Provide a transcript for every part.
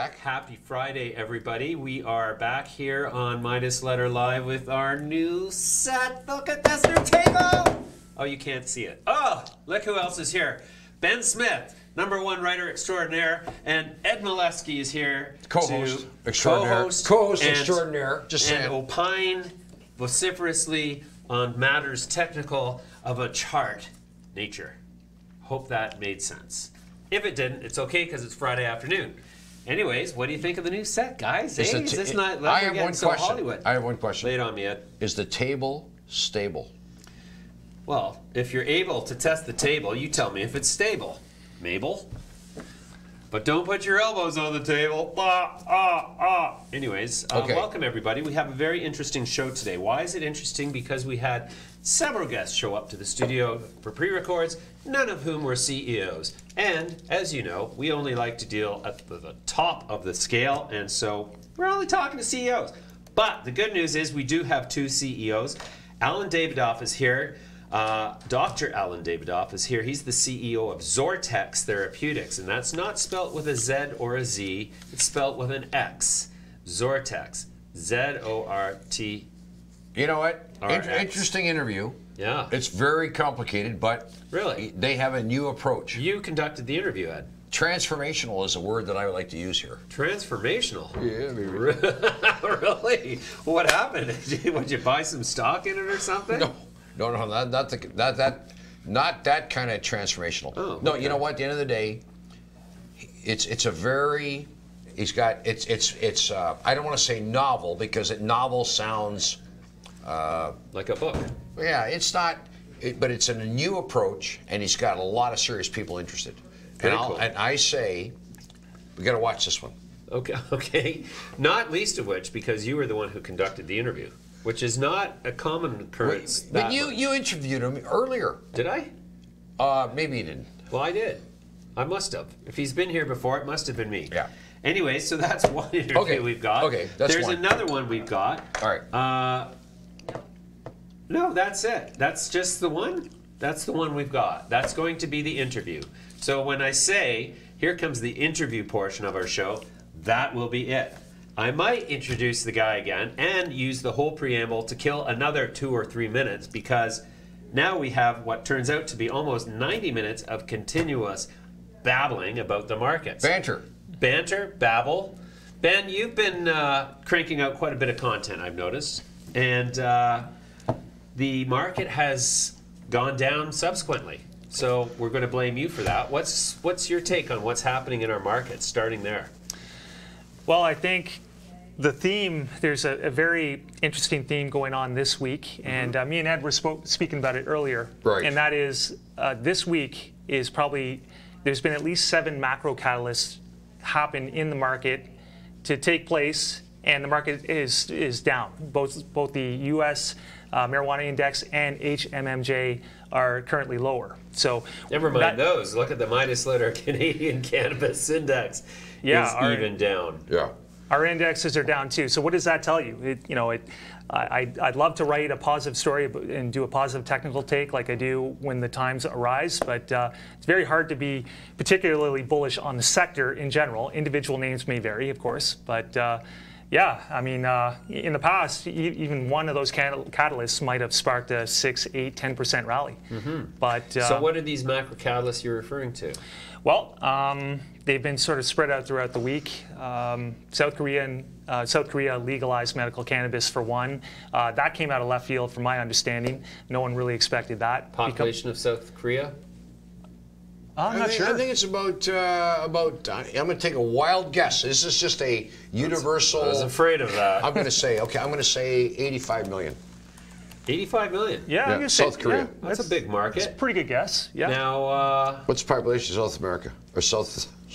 back. Happy Friday, everybody. We are back here on Midas Letter Live with our new set. Look at this new table. Oh, you can't see it. Oh, look who else is here. Ben Smith, #1 writer extraordinaire, and Ed Milewski is here. Co-host extraordinaire. Co-host extraordinaire. Just saying. And opine vociferously on matters technical of a chart nature. Hope that made sense. If it didn't, it's okay because it's Friday afternoon. Anyways, what do you think of the new set, guys? Hey, is this not I have one so question. Hollywood? I have one question. Lay it on me, Ed. Is the table stable? Well, if you're able to test the table, you tell me if it's stable. Mabel? But don't put your elbows on the table. Anyways, okay. Welcome everybody. We have a very interesting show today. Why is it interesting? Because we had several guests show up to the studio for pre-records, none of whom were CEOs. And, as you know, we only like to deal at the top of the scale, and so we're only talking to CEOs. But the good news is we do have 2 CEOs. Alan Davidoff is here. Dr. Alan Davidoff is here. He's the CEO of XORTX Therapeutics, and that's not spelt with a Z or a Z. It's spelt with an X. XORTX. Z-O-R-T. You know what? Interesting interview. Yeah. It's very complicated, but really, they have a new approach. You conducted the interview, Ed. Transformational is a word that I would like to use here. Transformational? Yeah, maybe. Really? What happened? Would you buy some stock in it or something? No, not that kind of transformational. Oh, no, okay. you know what? At the end of the day, it's a very, he's got, it's I don't want to say novel because novel sounds like a book. Yeah, it's not, but it's a new approach, and he's got a lot of serious people interested. Very cool. And I say, we got to watch this one. Okay. Not least of which because you were the one who conducted the interview, which is not a common occurrence. But you interviewed him earlier. Did I? Maybe you didn't. Well, I did. I must have. If he's been here before, it must have been me. Yeah. Anyway, so that's one interview we've got. Okay, that's There's one. another one we've got. All right. No, that's it. That's just the one. That's the one we've got. That's going to be the interview. So when I say, here comes the interview portion of our show, that will be it. I might introduce the guy again and use the whole preamble to kill another 2 or 3 minutes because now we have what turns out to be almost 90 minutes of continuous babbling about the markets. Banter, babble. Ben, you've been cranking out quite a bit of content, I've noticed. And the market has gone down subsequently. So we're going to blame you for that. What's your take on what's happening in our markets, starting there? Well, I think the theme, there's a very interesting theme going on this week, and me and Ed were speaking about it earlier. Right. And that is, this week is probably, there's been at least 7 macro catalysts happen in the market to take place, and the market is down. Both the U.S. Marijuana Index and HMMJ are currently lower. So never mind those. Look at the Midas Letter Canadian Cannabis Index. Yeah, is even down. Yeah. Our indexes are down too. So what does that tell you? I'd love to write a positive story and do a positive technical take like I do when the times arise, but it's very hard to be particularly bullish on the sector in general. Individual names may vary, of course, but yeah, I mean, in the past, even one of those catalysts might have sparked a 6, 8, 10% rally. But so what are these macro catalysts you're referring to? Well, they've been sort of spread out throughout the week. South Korea legalized medical cannabis for one. That came out of left field, from my understanding. No one really expected that. Population of South Korea? I'm not sure. I think it's about. I'm going to take a wild guess. This is just a universal. I was afraid of that. I'm going to say 85 million. 85 million? Yeah, I'm going to say South Korea. Yeah, that's a big market. That's a pretty good guess. Yeah. Now, what's the population of South America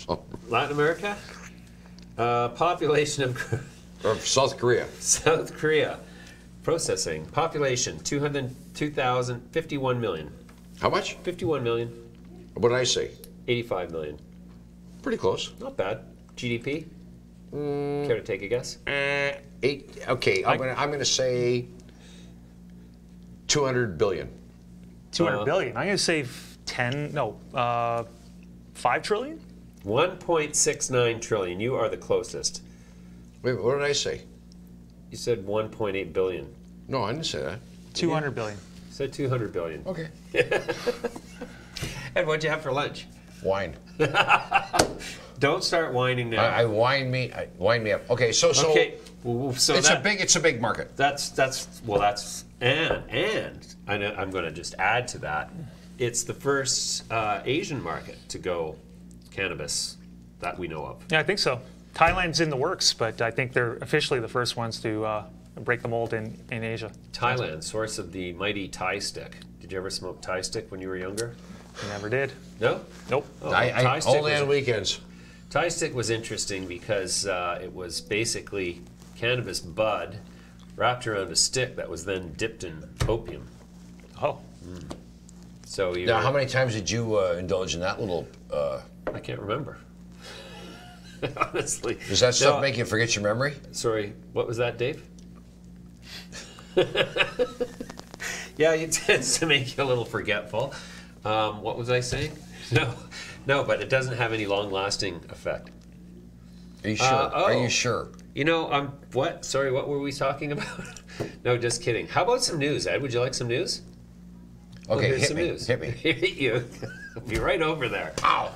or Latin America? Population of South Korea. South Korea. Processing. Population 51 million. How much? 51 million. What did I say? 85 million. Pretty close. Not bad. GDP? Care to take a guess? 8. Okay, I'm going to say 200 billion. 200 billion. I'm going to say 5 trillion. 1.69 trillion. You are the closest. Wait, what did I say? You said 1.8 billion. No, I didn't say that. 200 billion. You said 200 billion. Okay. And what'd you have for lunch? Wine. Don't start whining now. I wind me up. Okay, so Okay. So it's a big market. And I'm going to just add to that. It's the first Asian market to go cannabis that we know of. Yeah, I think so. Thailand's in the works, but I think they're officially the first ones to break the mold in Asia. Thailand, source of the mighty Thai stick. Did you ever smoke Thai stick when you were younger? Never did. No? Nope. Oh, I only on weekends. Thai stick was interesting because it was basically cannabis bud wrapped around a stick that was then dipped in opium. Oh. So you Now, how many times did you indulge in that little? I can't remember. Honestly. Does that stuff make you forget your memory? Sorry, what was that, Dave? Yeah, it tends to make you a little forgetful. What was I saying? No, but it doesn't have any long-lasting effect. Are you sure? Are you sure? You know, what? Sorry, what were we talking about? No, just kidding. How about some news, Ed? Would you like some news? Okay, here's hit some me. news. Hit me. Hit you. I'll be right over there. Ow!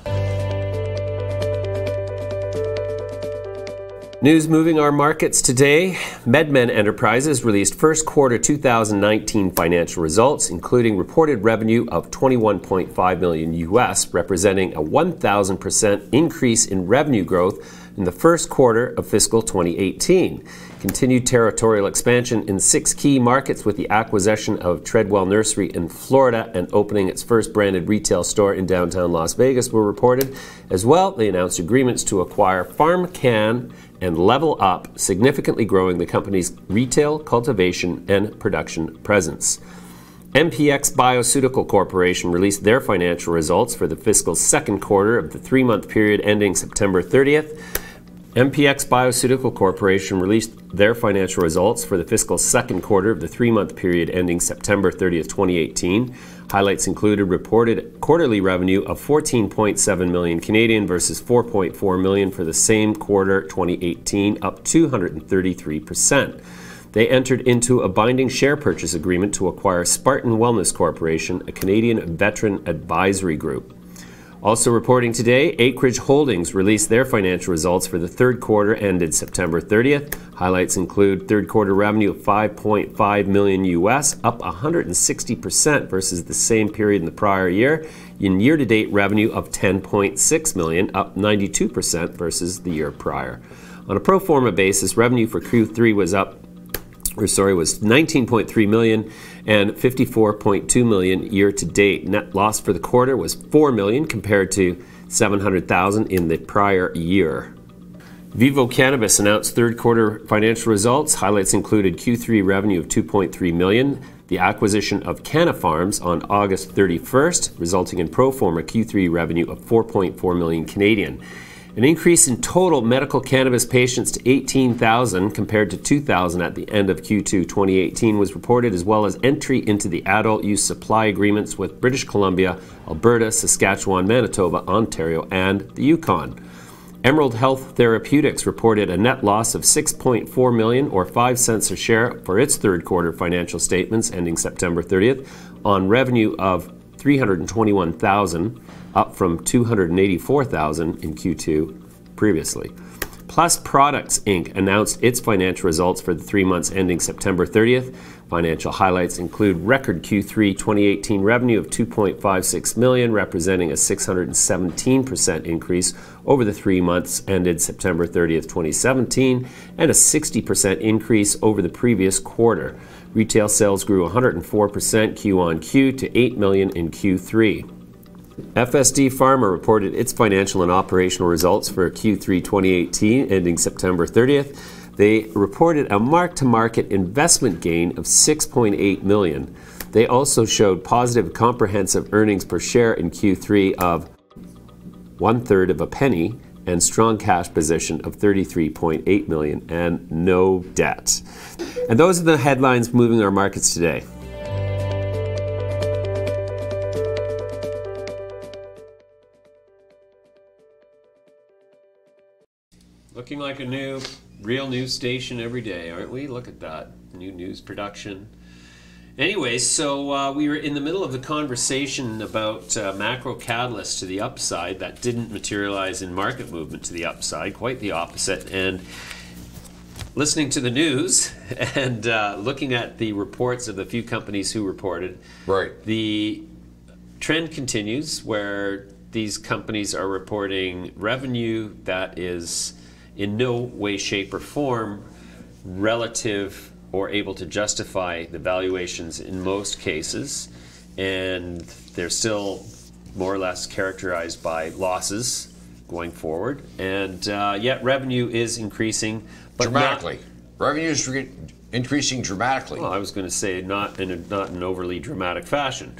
News moving our markets today. MedMen Enterprises released first quarter 2019 financial results, including reported revenue of $21.5 million US, representing a 1,000% increase in revenue growth in the first quarter of fiscal 2018. Continued territorial expansion in 6 key markets with the acquisition of Treadwell Nursery in Florida and opening its first branded retail store in downtown Las Vegas were reported. As well, they announced agreements to acquire PharmCann and Level Up, significantly growing the company's retail, cultivation, and production presence. MPX Bioceuticals Corporation released their financial results for the fiscal second quarter of the 3-month period ending September 30th. MPX Bioceuticals Corporation released their financial results for the fiscal second quarter of the 3-month period ending September 30th, 2018. Highlights included reported quarterly revenue of 14.7 million Canadian versus 4.4 million for the same quarter 2018, up 233%. They entered into a binding share purchase agreement to acquire Spartan Wellness Corporation, a Canadian veteran advisory group. Also reporting today, Acreage Holdings released their financial results for the third quarter ended September 30th. Highlights include third quarter revenue of 5.5 million US, up 160% versus the same period in the prior year, and year-to-date revenue of 10.6 million, up 92% versus the year prior. On a pro forma basis, revenue for Q3 was 19.3 million and 54.2 million year to date. Net loss for the quarter was 4 million compared to 700,000 in the prior year. Vivo Cannabis announced third quarter financial results. Highlights included Q3 revenue of 2.3 million, the acquisition of Canna Farms on August 31st, resulting in pro forma Q3 revenue of 4.4 million Canadian. An increase in total medical cannabis patients to 18,000 compared to 2,000 at the end of Q2 2018 was reported, as well as entry into the adult use supply agreements with British Columbia, Alberta, Saskatchewan, Manitoba, Ontario, and the Yukon. Emerald Health Therapeutics reported a net loss of 6.4 million or 5 cents a share for its third quarter financial statements ending September 30th on revenue of 321,000, up from 284,000 in Q2 previously. Plus Products Inc. announced its financial results for the 3 months ending September 30th. Financial highlights include record Q3 2018 revenue of 2.56 million, representing a 617% increase over the 3 months ended September 30th, 2017, and a 60% increase over the previous quarter. Retail sales grew 104% Q-on-Q to 8 million in Q3. FSD Pharma reported its financial and operational results for Q3 2018 ending September 30th. They reported a mark-to-market investment gain of 6.8 million. They also showed positive comprehensive earnings per share in Q3 of 1/3 of a penny and strong cash position of 33.8 million and no debt. And those are the headlines moving our markets today. Looking like a real news station every day, aren't we? Look at that. New news production. Anyway, so we were in the middle of the conversation about macro catalysts to the upside that didn't materialize in market movement to the upside, quite the opposite. And listening to the news and looking at the reports of the few companies who reported, Right. the trend continues where these companies are reporting revenue that is in no way, shape, or form relative or able to justify the valuations in most cases, and they're still more or less characterized by losses going forward, and yet revenue is increasing, but Dramatically. Revenue is increasing dramatically. Well, I was going to say not in an overly dramatic fashion,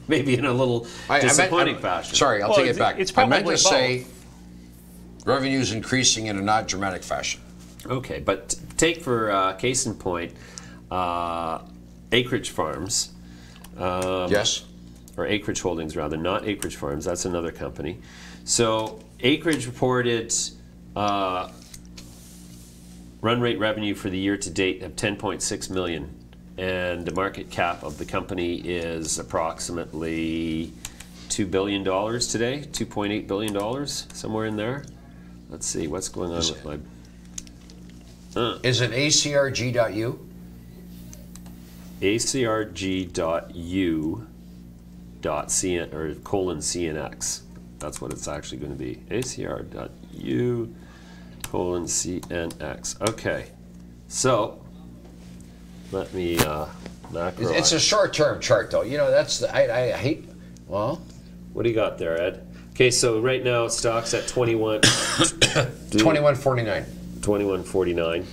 maybe in a little I disappointing meant, fashion. Sorry, I'll take it back. It's I meant probably to say revenue is increasing in a not dramatic fashion. Okay, but take for case in point, Acreage Farms. Yes. Or Acreage Holdings, rather, not Acreage Farms. That's another company. So Acreage reported run rate revenue for the year to date of $10.6 million, and the market cap of the company is approximately $2 billion today, $2.8 billion, somewhere in there. Let's see what's going on with my. Is it ACRG.U? ACRG.U.CN or :CNX. That's what it's actually going to be. ACR.U::CNX. Okay, so let me macro. It's a short-term chart, though. You know, that's the, I hate. Well, what do you got there, Ed? Okay, so right now stock's at 21.49. 21.49.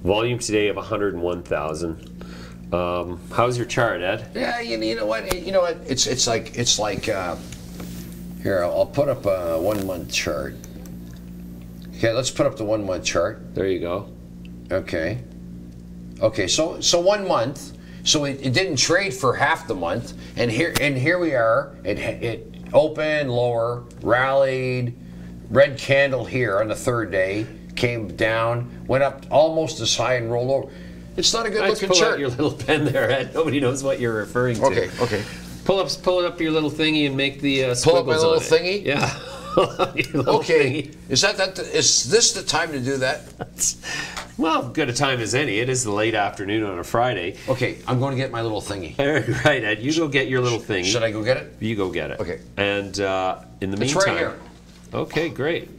Volume today of 101,000. How's your chart, Ed? Yeah, you know what? You know what? It's like here. I'll put up a 1 month chart. Okay, let's put up the 1 month chart. There you go. Okay. Okay, so 1 month. So it didn't trade for half the month, and here we are. It opened lower, rallied, red candle here on the third day, came down, went up almost as high and rolled over. It's not a good looking pull chart. out your little pen there, Ed. Nobody knows what you're referring to. Okay, okay. Pull up your little thingy and make the squiggles Pull up my little on it. thingy? Yeah. Your little Okay. thingy. Is this the time to do that? Well, good a time as any. It is the late afternoon on a Friday. Okay, I'm going to get my little thingy. Right, Ed. You go get your little thingy. Should I go get it? You go get it. Okay. And in the It's meantime, right here. Okay, great.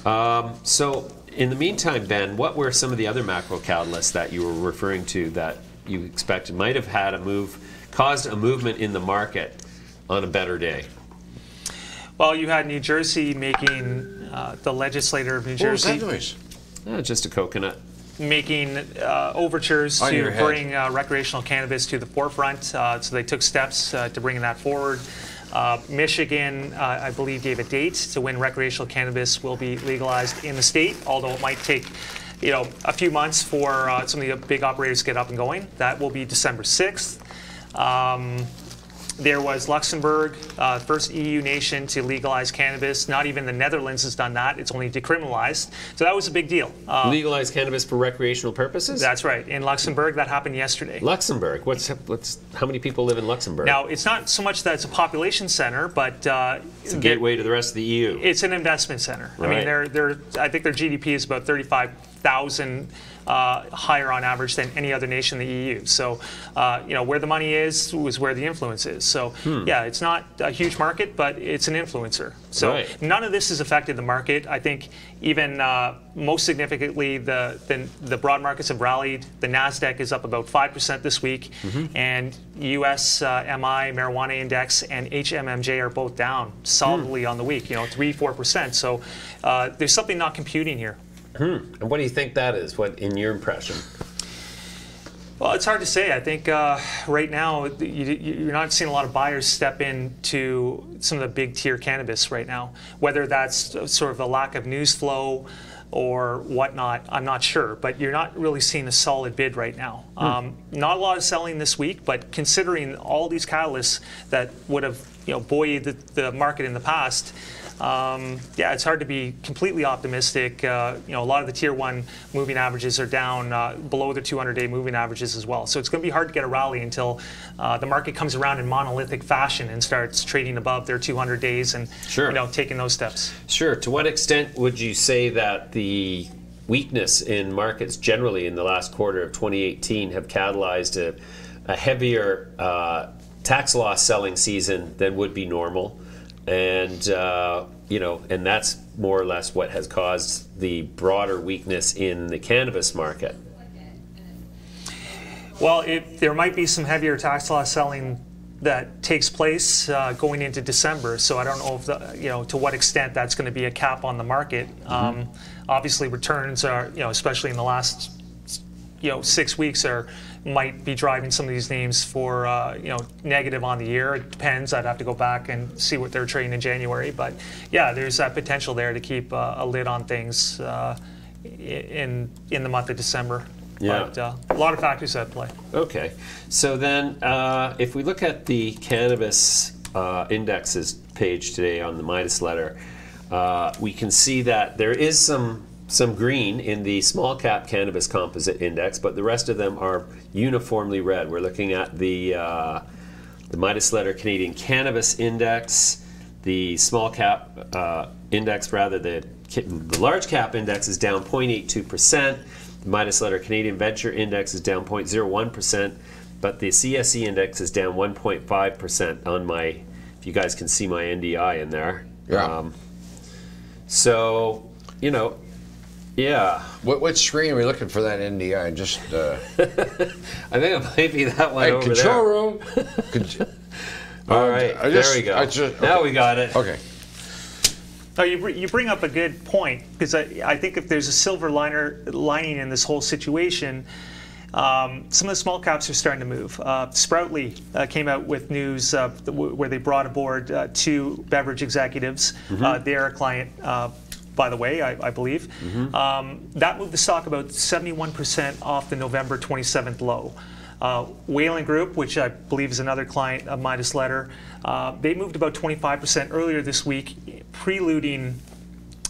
So in the meantime, Ben, what were some of the other macro catalysts that you were referring to that you expected might have had caused a movement in the market on a better day? Well, you had New Jersey making, the legislator of New What was Jersey that noise? Just a coconut. making overtures On your to head. bring recreational cannabis to the forefront. So they took steps to bring that forward. Michigan, I believe, gave a date to when recreational cannabis will be legalized in the state, although it might take a few months for some of the big operators to get up and going. That will be December 6th. There was Luxembourg, first EU nation to legalize cannabis. Not even the Netherlands has done that. It's only decriminalized. So that was a big deal. Legalize cannabis for recreational purposes? That's right. In Luxembourg, that happened yesterday. Luxembourg. How many people live in Luxembourg? Now, it's not so much that it's a population center, but it's a gateway to the rest of the EU. It's an investment center. Right. I mean, I think their GDP is about 35,000 higher on average than any other nation in the EU. So, where the money is where the influence is. So, yeah, it's not a huge market, but it's an influencer. So, Right. none of this has affected the market. I think even most significantly, the broad markets have rallied. The NASDAQ is up about 5% this week, and US MI, Marijuana Index, and HMMJ are both down solidly on the week, 3-4%. So, there's something not computing here. And what do you think that is? What, in your impression? Well, it's hard to say. I think right now you're not seeing a lot of buyers step into some of the big tier cannabis right now. Whether that's sort of a lack of news flow or whatnot, I'm not sure. But you're not really seeing a solid bid right now. Not a lot of selling this week, but considering all these catalysts that would have buoyed the market in the past, yeah, it's hard to be completely optimistic. You know, a lot of the tier 1 moving averages are down below the 200-day moving averages as well. So it's going to be hard to get a rally until the market comes around in monolithic fashion and starts trading above their 200 days and you know, taking those steps. Sure. To what extent would you say that the weakness in markets generally in the last quarter of 2018 have catalyzed a heavier tax loss selling season than would be normal? And you know, and that's more or less what has caused the broader weakness in the cannabis market. Well, there might be some heavier tax loss selling that takes place going into December. So I don't know if you know, to what extent that's going to be a cap on the market. Obviously, returns are, you know, especially in the last 6 weeks might be driving some of these names for you know, negative on the year. It depends. I'd have to go back and see what they're trading in January. But yeah, there's that potential there to keep a lid on things in the month of December. Yeah. But a lot of factors at play. Okay. So then if we look at the cannabis indexes page today on the Midas Letter, we can see that there is some green in the small cap cannabis composite index, but the rest of them are uniformly red. We're looking at the Midas Letter Canadian Cannabis Index, the small cap index, rather, the large cap index is down 0.82%. The Midas Letter Canadian Venture Index is down 0.01%, but the CSE Index is down 1.5% on my, if you guys can see my NDI in there. Yeah. So, you know, yeah. What screen are we looking for that NDI? Just I think it might be that one over control there. room. All right, there we go. Now we got it. Okay. No, you bring up a good point, because I think if there's a silver lining in this whole situation, some of the small caps are starting to move. Sproutly came out with news where they brought aboard 2 beverage executives. They're a client, by the way, I believe. That moved the stock about 71% off the November 27th low. Whalen Group, which I believe is another client of Midas Letter, they moved about 25% earlier this week, preluding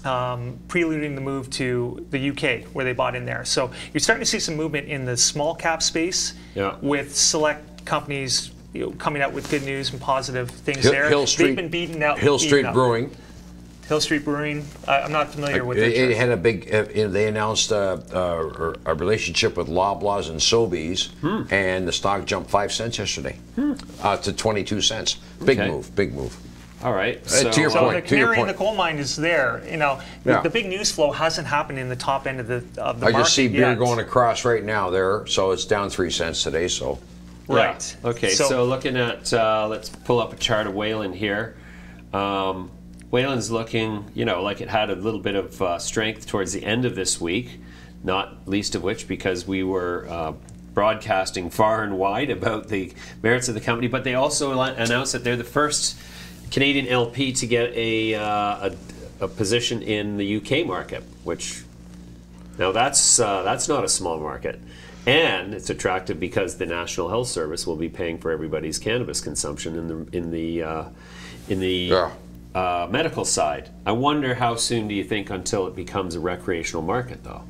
the move to the UK, where they bought in there. So you're starting to see some movement in the small cap space, with select companies, you know, coming out with good news and positive things there. Hill Street, they've been beaten out. Hill Street Brewing. Hill Street Brewing. I'm not familiar with it. It had a big. They announced a relationship with Loblaws and Sobeys, and the stock jumped 5 cents yesterday to 22 cents. Big move. Big move. All right. To your point. The canary in the coal mine is there. You know, the big news flow hasn't happened in the top end of the market. I just see beer going across right now there, so it's down 3 cents today. So. Right. Yeah. Okay. So looking at, let's pull up a chart of Whalen here. Whalen's looking, you know, like it had a little bit of strength towards the end of this week, not least of which because we were broadcasting far and wide about the merits of the company. But they also announced that they're the first Canadian LP to get a position in the UK market, which now that's not a small market, and it's attractive because the National Health Service will be paying for everybody's cannabis consumption in the medical side. I wonder how soon do you think until it becomes a recreational market, though?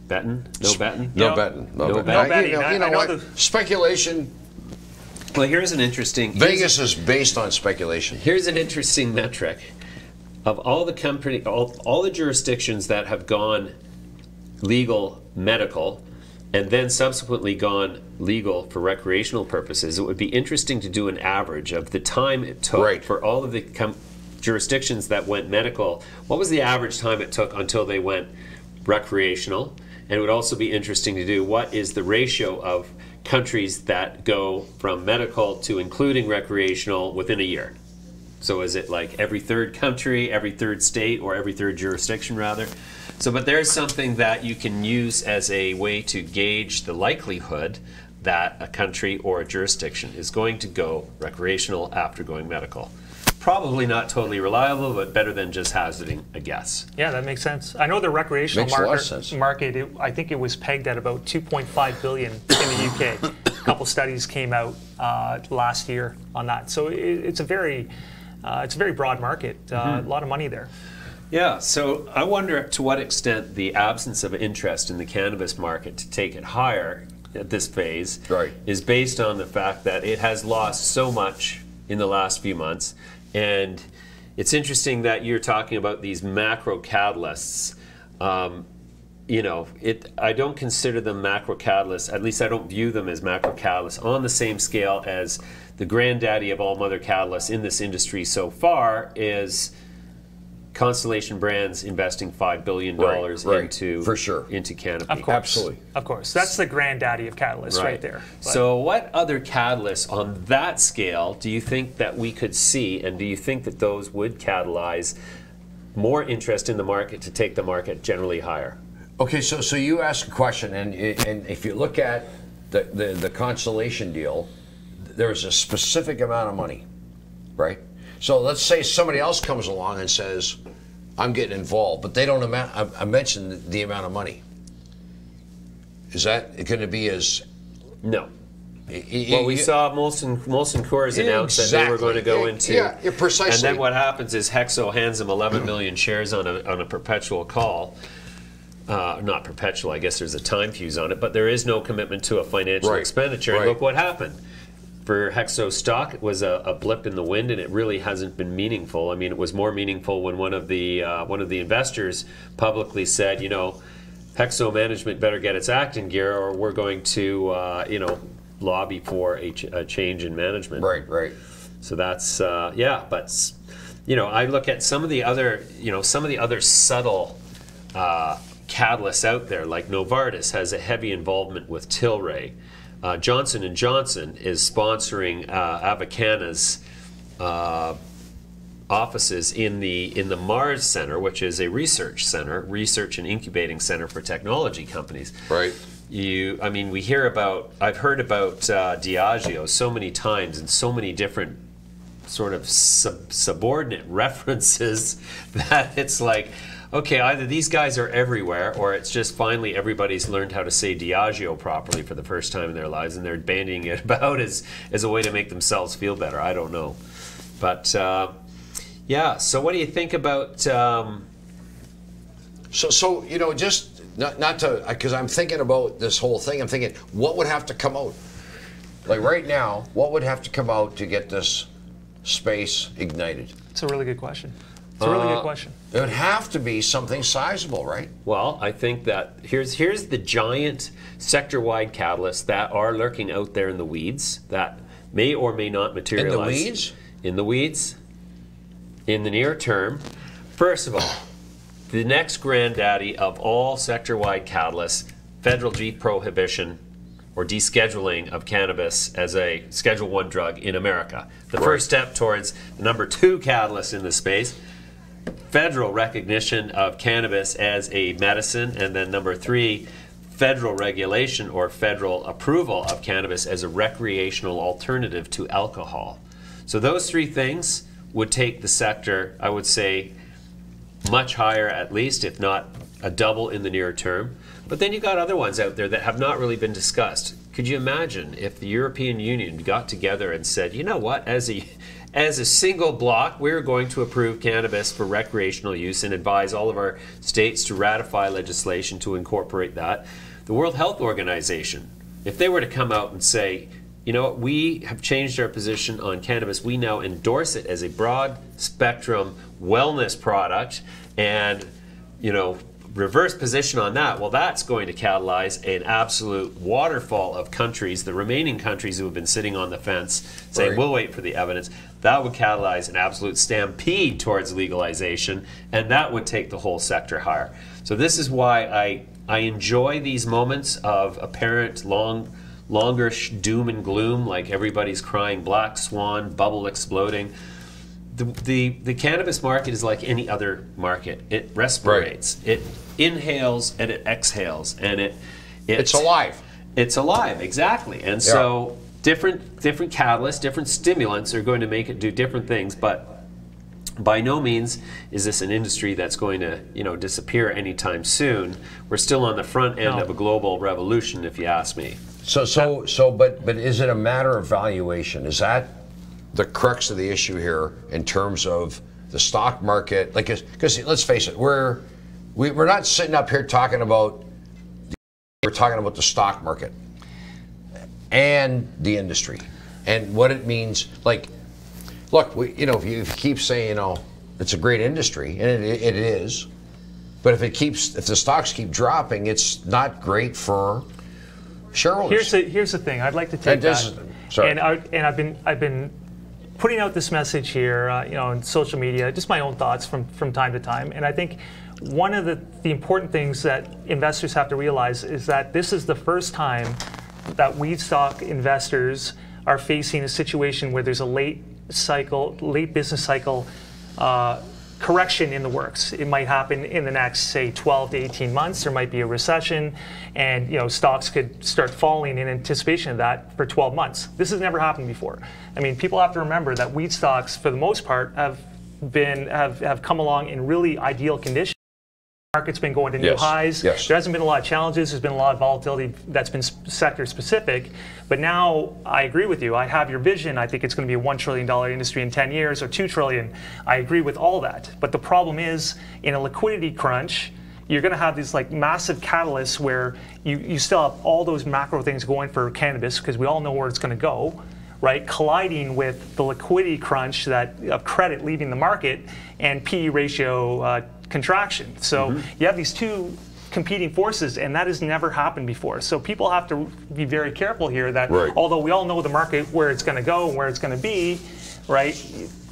Betting? No betting? No betting. No betting. You know what? Speculation. Well, here's an interesting... Vegas is based on speculation. Here's an interesting metric. Of all the company, all the jurisdictions that have gone legal medical and then subsequently gone legal for recreational purposes, it would be interesting to do an average of the time it took for all of the jurisdictions that went medical. What was the average time it took until they went recreational? And it would also be interesting to do what is the ratio of countries that go from medical to including recreational within a year. So is it like every third country, every third state, or every third jurisdiction rather? So, but there's something that you can use as a way to gauge the likelihood that a country or a jurisdiction is going to go recreational after going medical. Probably not totally reliable, but better than just hazarding a guess. Yeah, that makes sense. I know the recreational market, I think it was pegged at about 2.5 billion in the UK. A couple studies came out last year on that. So it's a very it's a very broad market, a lot of money there. Yeah, so I wonder to what extent the absence of interest in the cannabis market to take it higher at this phase is based on the fact that it has lost so much in the last few months. And it's interesting that you're talking about these macro catalysts. You know, I don't consider them macro catalysts, at least I don't view them as macro catalysts on the same scale as the granddaddy of all mother catalysts in this industry so far is Constellation Brands investing $5 billion into Cannabis. Of course. Absolutely. Of course. That's the granddaddy of catalysts right there. But so what other catalysts on that scale do you think that we could see, and do you think that those would catalyze more interest in the market to take the market generally higher? Okay, so you ask a question, and if you look at the Constellation deal, there's a specific amount of money, right? So let's say somebody else comes along and says, I'm getting involved, but they don't mention the amount of money. Is that going to be as... No. Well, we saw Molson Coors announce that they were going to go into... Yeah, precisely. And then what happens is Hexo hands them 11 million shares on a perpetual call. Not perpetual, I guess there's a time fuse on it, but there is no commitment to a financial expenditure. And look what happened. For Hexo stock, it was a blip in the wind, and it really hasn't been meaningful. I mean, it was more meaningful when one of the investors publicly said, you know, Hexo management better get its act in gear, or we're going to, you know, lobby for a change in management. Right. So that's yeah, but you know, I look at some of the other, you know, some of the other subtle catalysts out there, like Novartis has a heavy involvement with Tilray. Johnson & Johnson is sponsoring Avicana's offices in the Mars Center, which is a research and incubating center for technology companies. Right. I mean, I've heard about Diageo so many times in so many different sort of subordinate references that it's like, okay, either these guys are everywhere, or it's just finally everybody's learned how to say Diageo properly for the first time in their lives, and they're bandying it about as a way to make themselves feel better. I don't know. But, yeah, so what do you think about... So you know, just not to... Because I'm thinking about this whole thing. I'm thinking, what would have to come out? Like right now, what would have to come out to get this space ignited? it's a really good question. It's a really good question. It would have to be something sizable, right? Well, I think that here's the giant sector-wide catalysts that are lurking out there in the weeds that may or may not materialize. In the weeds? In the weeds. In the near term. First of all, the next granddaddy of all sector-wide catalysts, federal prohibition or descheduling of cannabis as a Schedule I drug in America. The first step towards the number 2 catalyst in this space, federal recognition of cannabis as a medicine, and then number 3, federal regulation or federal approval of cannabis as a recreational alternative to alcohol. So those 3 things would take the sector, I would say, much higher at least, if not a double in the near term. But then you've got other ones out there that have not really been discussed. Could you imagine if the European Union got together and said, you know what, as a single block, we're going to approve cannabis for recreational use and advise all of our states to ratify legislation to incorporate that. The World Health Organization, if they were to come out and say, you know what, we have changed our position on cannabis, we now endorse it as a broad spectrum wellness product, and, you know, reverse position on that, well, that's going to catalyze an absolute waterfall of countries, the remaining countries who have been sitting on the fence saying, we'll wait for the evidence. That would catalyze an absolute stampede towards legalization, and that would take the whole sector higher. So this is why I enjoy these moments of apparent longer doom and gloom, like everybody's crying black swan, bubble exploding. The cannabis market is like any other market. It respirates, it inhales, and it exhales, and it's alive. It's alive, exactly. And so different catalysts, different stimulants are going to make it do different things, but by no means is this an industry that's going to, you know, disappear anytime soon. We're still on the front end of a global revolution, if you ask me. But is it a matter of valuation? Is that the crux of the issue here in terms of the stock market? Like, because let's face it, we're not sitting up here talking about. We're talking about the stock market and the industry and what it means. Like, look, if you keep saying, it's a great industry, and it is, but if the stocks keep dropping, it's not great for shareholders. Here's the thing. I'd like to take that. Sorry. And I've been putting out this message here, on social media, just my own thoughts from time to time. And I think one of the important things that investors have to realize is that this is the first time that weed stock investors are facing a situation where there's a late business cycle correction in the works. It might happen in the next, say, 12 to 18 months. There might be a recession, and stocks could start falling in anticipation of that for 12 months. This has never happened before. I mean, people have to remember that weed stocks, for the most part, have come along in really ideal conditions. The market's been going to new highs. Yes. There hasn't been a lot of challenges. There's been a lot of volatility that's been sector specific. But now I agree with you. I have your vision. I think it's going to be a $1 trillion industry in 10 years or $2 trillion. I agree with all that. But the problem is, in a liquidity crunch, you're going to have these massive catalysts where you still have all those macro things going for cannabis, because we all know where it's going to go, right? Colliding with the liquidity crunch of credit leaving the market and PE ratio contraction. So you have these two competing forces, and that has never happened before. So people have to be very careful here that although we all know the market, where it's going to go and where it's going to be, right?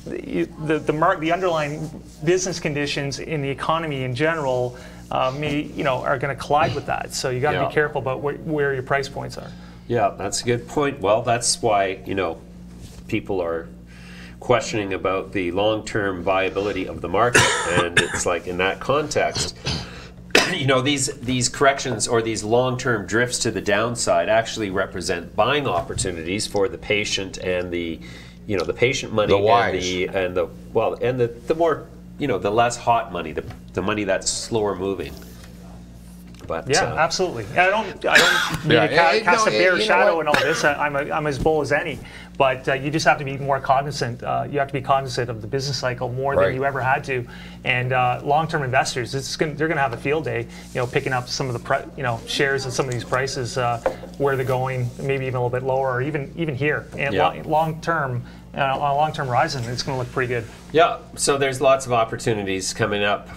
The underlying business conditions in the economy in general are going to collide with that. So you got to be careful about where your price points are. Yeah, that's a good point. Well, that's why, people are questioning about the long-term viability of the market. And it's like, in that context, these corrections or these long-term drifts to the downside actually represent buying opportunities for the patient and the patient money, the wise, and the more, the less hot money, the money that's slower moving. But, absolutely. I don't mean to cast a bare shadow in all this. I'm as bull as any. But you just have to be more cognizant. You have to be cognizant of the business cycle more than you ever had to. And long-term investors, they're going to have a field day, picking up some of the shares at some of these prices, where they're going, maybe even a little bit lower, or even here. And long-term, on a long-term horizon, it's going to look pretty good. Yeah. So there's lots of opportunities coming up.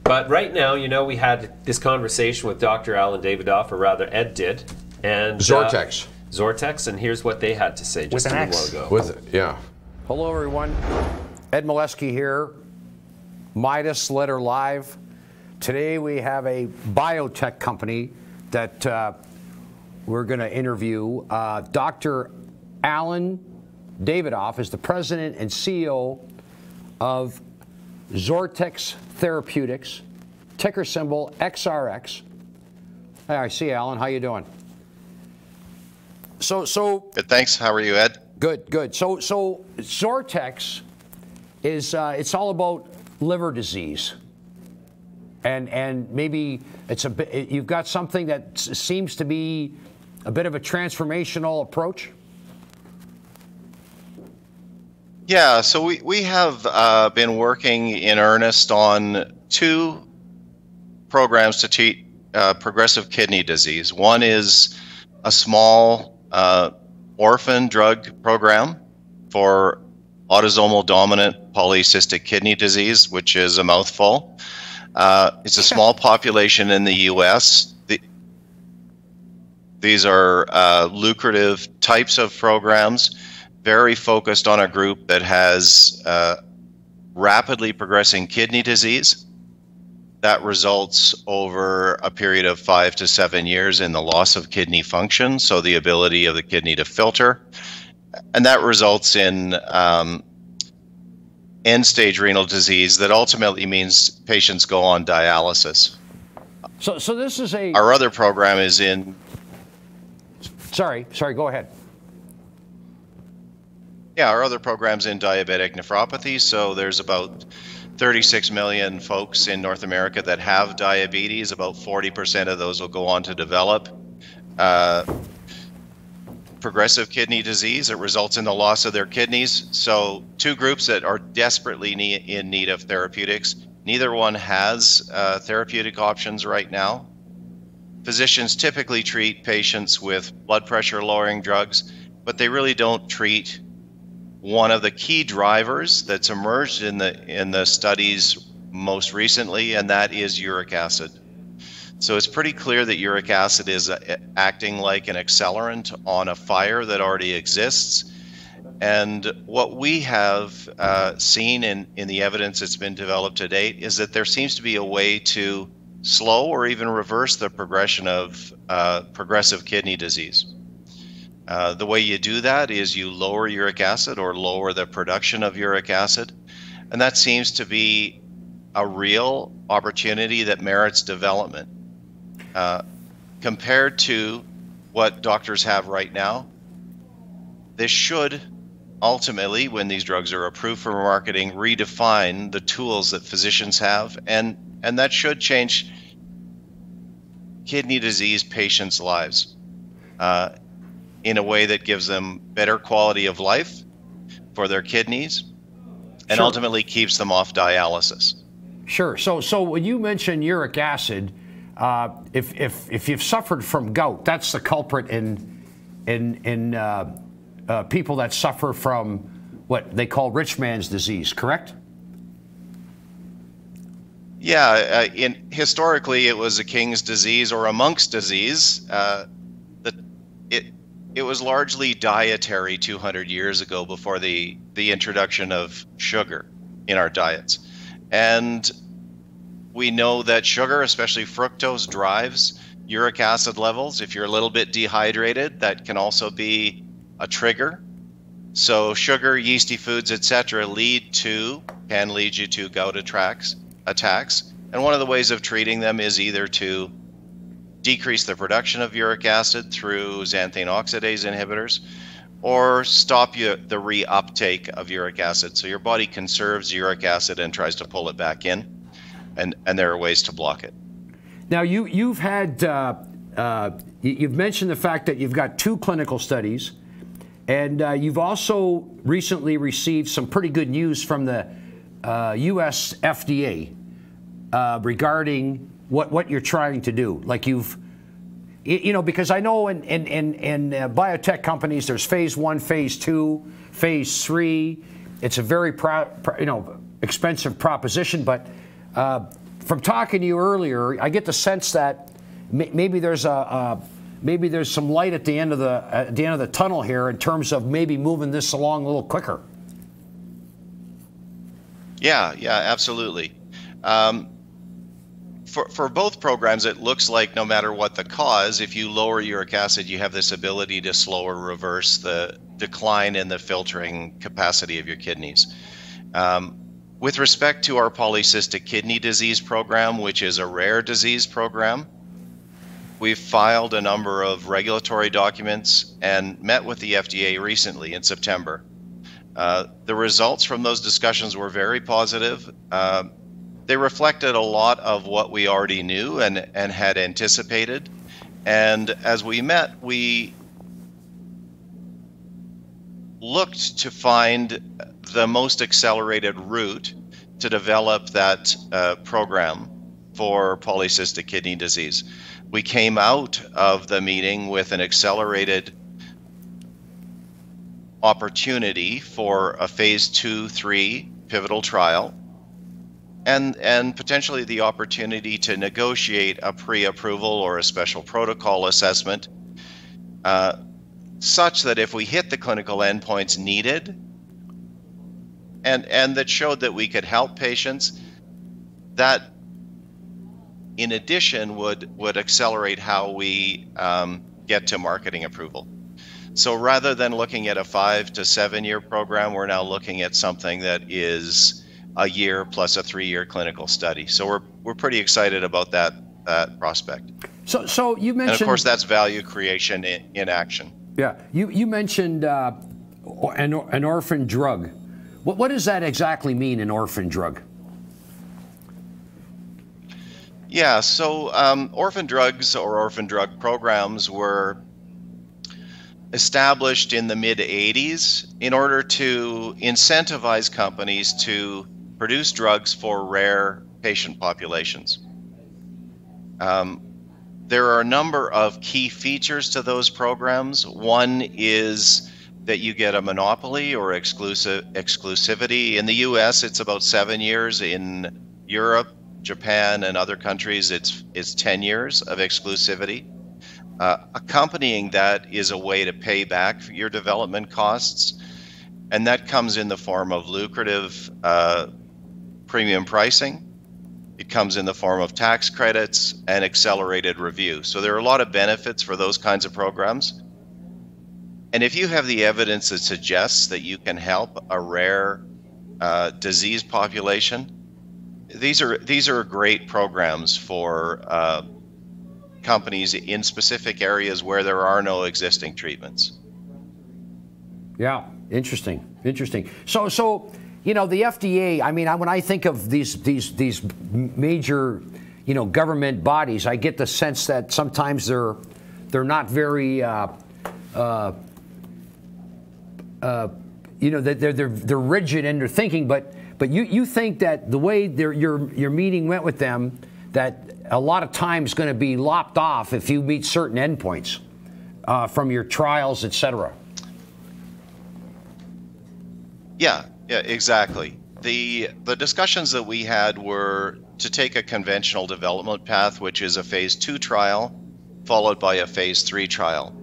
But right now, we had this conversation with Dr. Alan Davidoff, or rather Ed did, and XORTX, and here's what they had to say just a little while ago. Hello, everyone. Ed Milewski here, Midas Letter Live. Today we have a biotech company that we're going to interview. Dr. Alan Davidoff is the president and CEO of XORTX Therapeutics, ticker symbol XRX. Hey, I see you, Alan. How you doing? So good, thanks. How are you, Ed? Good. So XORTX is it's all about liver disease, and maybe you've got something that seems to be a bit of a transformational approach. Yeah, so we have been working in earnest on two programs to treat progressive kidney disease. One is a small orphan drug program for autosomal dominant polycystic kidney disease, which is a mouthful. It's a small population in the U.S. These are lucrative types of programs, very focused on a group that has rapidly progressing kidney disease that results over a period of 5 to 7 years in the loss of kidney function, so the ability of the kidney to filter. And that results in end-stage renal disease that ultimately means patients go on dialysis. So this is Our other program is in... Sorry, go ahead. Yeah, our other program's in diabetic nephropathy, so there's about 36 million folks in North America that have diabetes. About 40% of those will go on to develop progressive kidney disease. It results in the loss of their kidneys. So two groups that are desperately in need of therapeutics. Neither one has therapeutic options right now. Physicians typically treat patients with blood pressure lowering drugs, but they really don't treat one of the key drivers that's emerged in the studies most recently, and that is uric acid. So it's pretty clear that uric acid is acting like an accelerant on a fire that already exists. And what we have seen in the evidence that's been developed to date is that there seems to be a way to slow or even reverse the progression of progressive kidney disease. The way you do that is you lower uric acid or lower the production of uric acid. And that seems to be a real opportunity that merits development. Compared to what doctors have right now, this should ultimately, when these drugs are approved for marketing, redefine the tools that physicians have, and that should change kidney disease patients' lives in a way that gives them better quality of life for their kidneys and ultimately keeps them off dialysis. Sure. So when you mention uric acid, if you've suffered from gout, that's the culprit in people that suffer from what they call rich man's disease, correct? Yeah, historically it was a king's disease or a monk's disease. It was largely dietary 200 years ago before the introduction of sugar in our diets. And we know that sugar, especially fructose, drives uric acid levels. If you're a little bit dehydrated, that can also be a trigger. So sugar, yeasty foods, etc. can lead you to gout attacks. And one of the ways of treating them is either to decrease the production of uric acid through xanthine oxidase inhibitors, or stop the reuptake of uric acid. So your body conserves uric acid and tries to pull it back in, and there are ways to block it. Now you've mentioned the fact that you've got 2 clinical studies, and you've also recently received some pretty good news from the U.S. FDA regarding what you're trying to do. Like because I know in biotech companies there's phase 1, phase 2, phase 3. It's a very expensive proposition, but from talking to you earlier, I get the sense that maybe there's some light at the end of the tunnel here in terms of maybe moving this along a little quicker. Yeah, absolutely. For both programs, it looks like no matter what the cause, if you lower uric acid, you have this ability to slow or reverse the decline in the filtering capacity of your kidneys. With respect to our polycystic kidney disease program, which is a rare disease program, we've filed a number of regulatory documents and met with the FDA recently in September. The results from those discussions were very positive. They reflected a lot of what we already knew and had anticipated. And as we met, we looked to find the most accelerated route to develop that program for polycystic kidney disease. We came out of the meeting with an accelerated opportunity for a phase 2/3 pivotal trial, and potentially the opportunity to negotiate a pre-approval or a special protocol assessment, such that if we hit the clinical endpoints needed and that showed that we could help patients, that in addition would accelerate how we get to marketing approval. So rather than looking at a 5 to 7 year program, we're now looking at something that is a year plus a 3-year clinical study. So we're pretty excited about that prospect. So you mentioned, and of course, that's value creation in action. Yeah, you mentioned an orphan drug. What does that exactly mean, an orphan drug? Yeah, so orphan drugs or orphan drug programs were established in the mid-'80s in order to incentivize companies to produce drugs for rare patient populations. There are a number of key features to those programs. One is that you get a monopoly or exclusivity. In the US, it's about 7 years. In Europe, Japan, and other countries, it's 10 years of exclusivity. Accompanying that is a way to pay back your development costs, and that comes in the form of lucrative premium pricing. It comes in the form of tax credits and accelerated review. So there are a lot of benefits for those kinds of programs. And if you have the evidence that suggests that you can help a rare disease population, these are great programs for companies in specific areas where there are no existing treatments. Yeah, interesting. So you know, the FDA, I mean, when I think of these major, you know, government bodies, I get the sense that sometimes they're not very you know, they're rigid in their thinking, but you think that the way your meeting went with them, that a lot of time is going to be lopped off if you meet certain endpoints from your trials, etc. Yeah, exactly. The discussions that we had were to take a conventional development path, which is a phase 2 trial, followed by a phase 3 trial.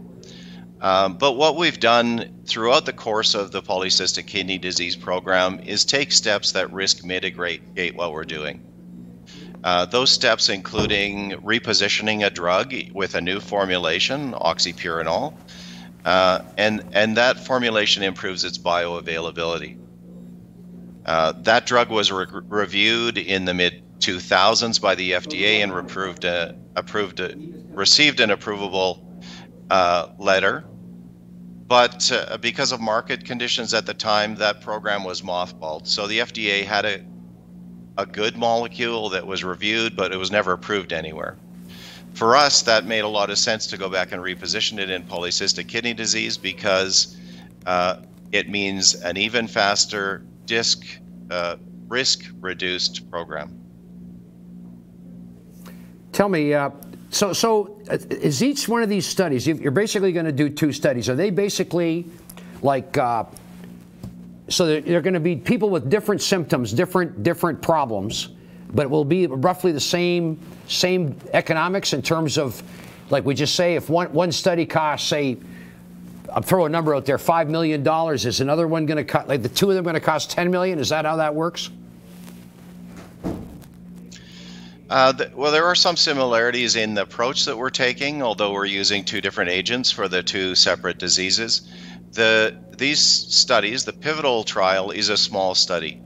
But what we've done throughout the course of the polycystic kidney disease program is take steps that risk mitigate what we're doing. Those steps including repositioning a drug with a new formulation, oxypurinol, and that formulation improves its bioavailability. That drug was reviewed in the mid-2000s by the FDA and received an approvable letter. But because of market conditions at the time, that program was mothballed. So the FDA had a good molecule that was reviewed, but it was never approved anywhere. For us, that made a lot of sense to go back and reposition it in polycystic kidney disease because it means an even faster risk-reduced program. Tell me, so is each one of these studies, you're basically going to do 2 studies, are they basically like, so they're going to be people with different symptoms, different problems, but it will be roughly the same economics in terms of, like we just say, if one study costs, say, I'll throw a number out there, $5 million, is another one going to cost, like the 2 of them going to cost $10 million? Is that how that works? Well, there are some similarities in the approach that we're taking, although we're using 2 different agents for the 2 separate diseases. These studies, the pivotal trial is a small study.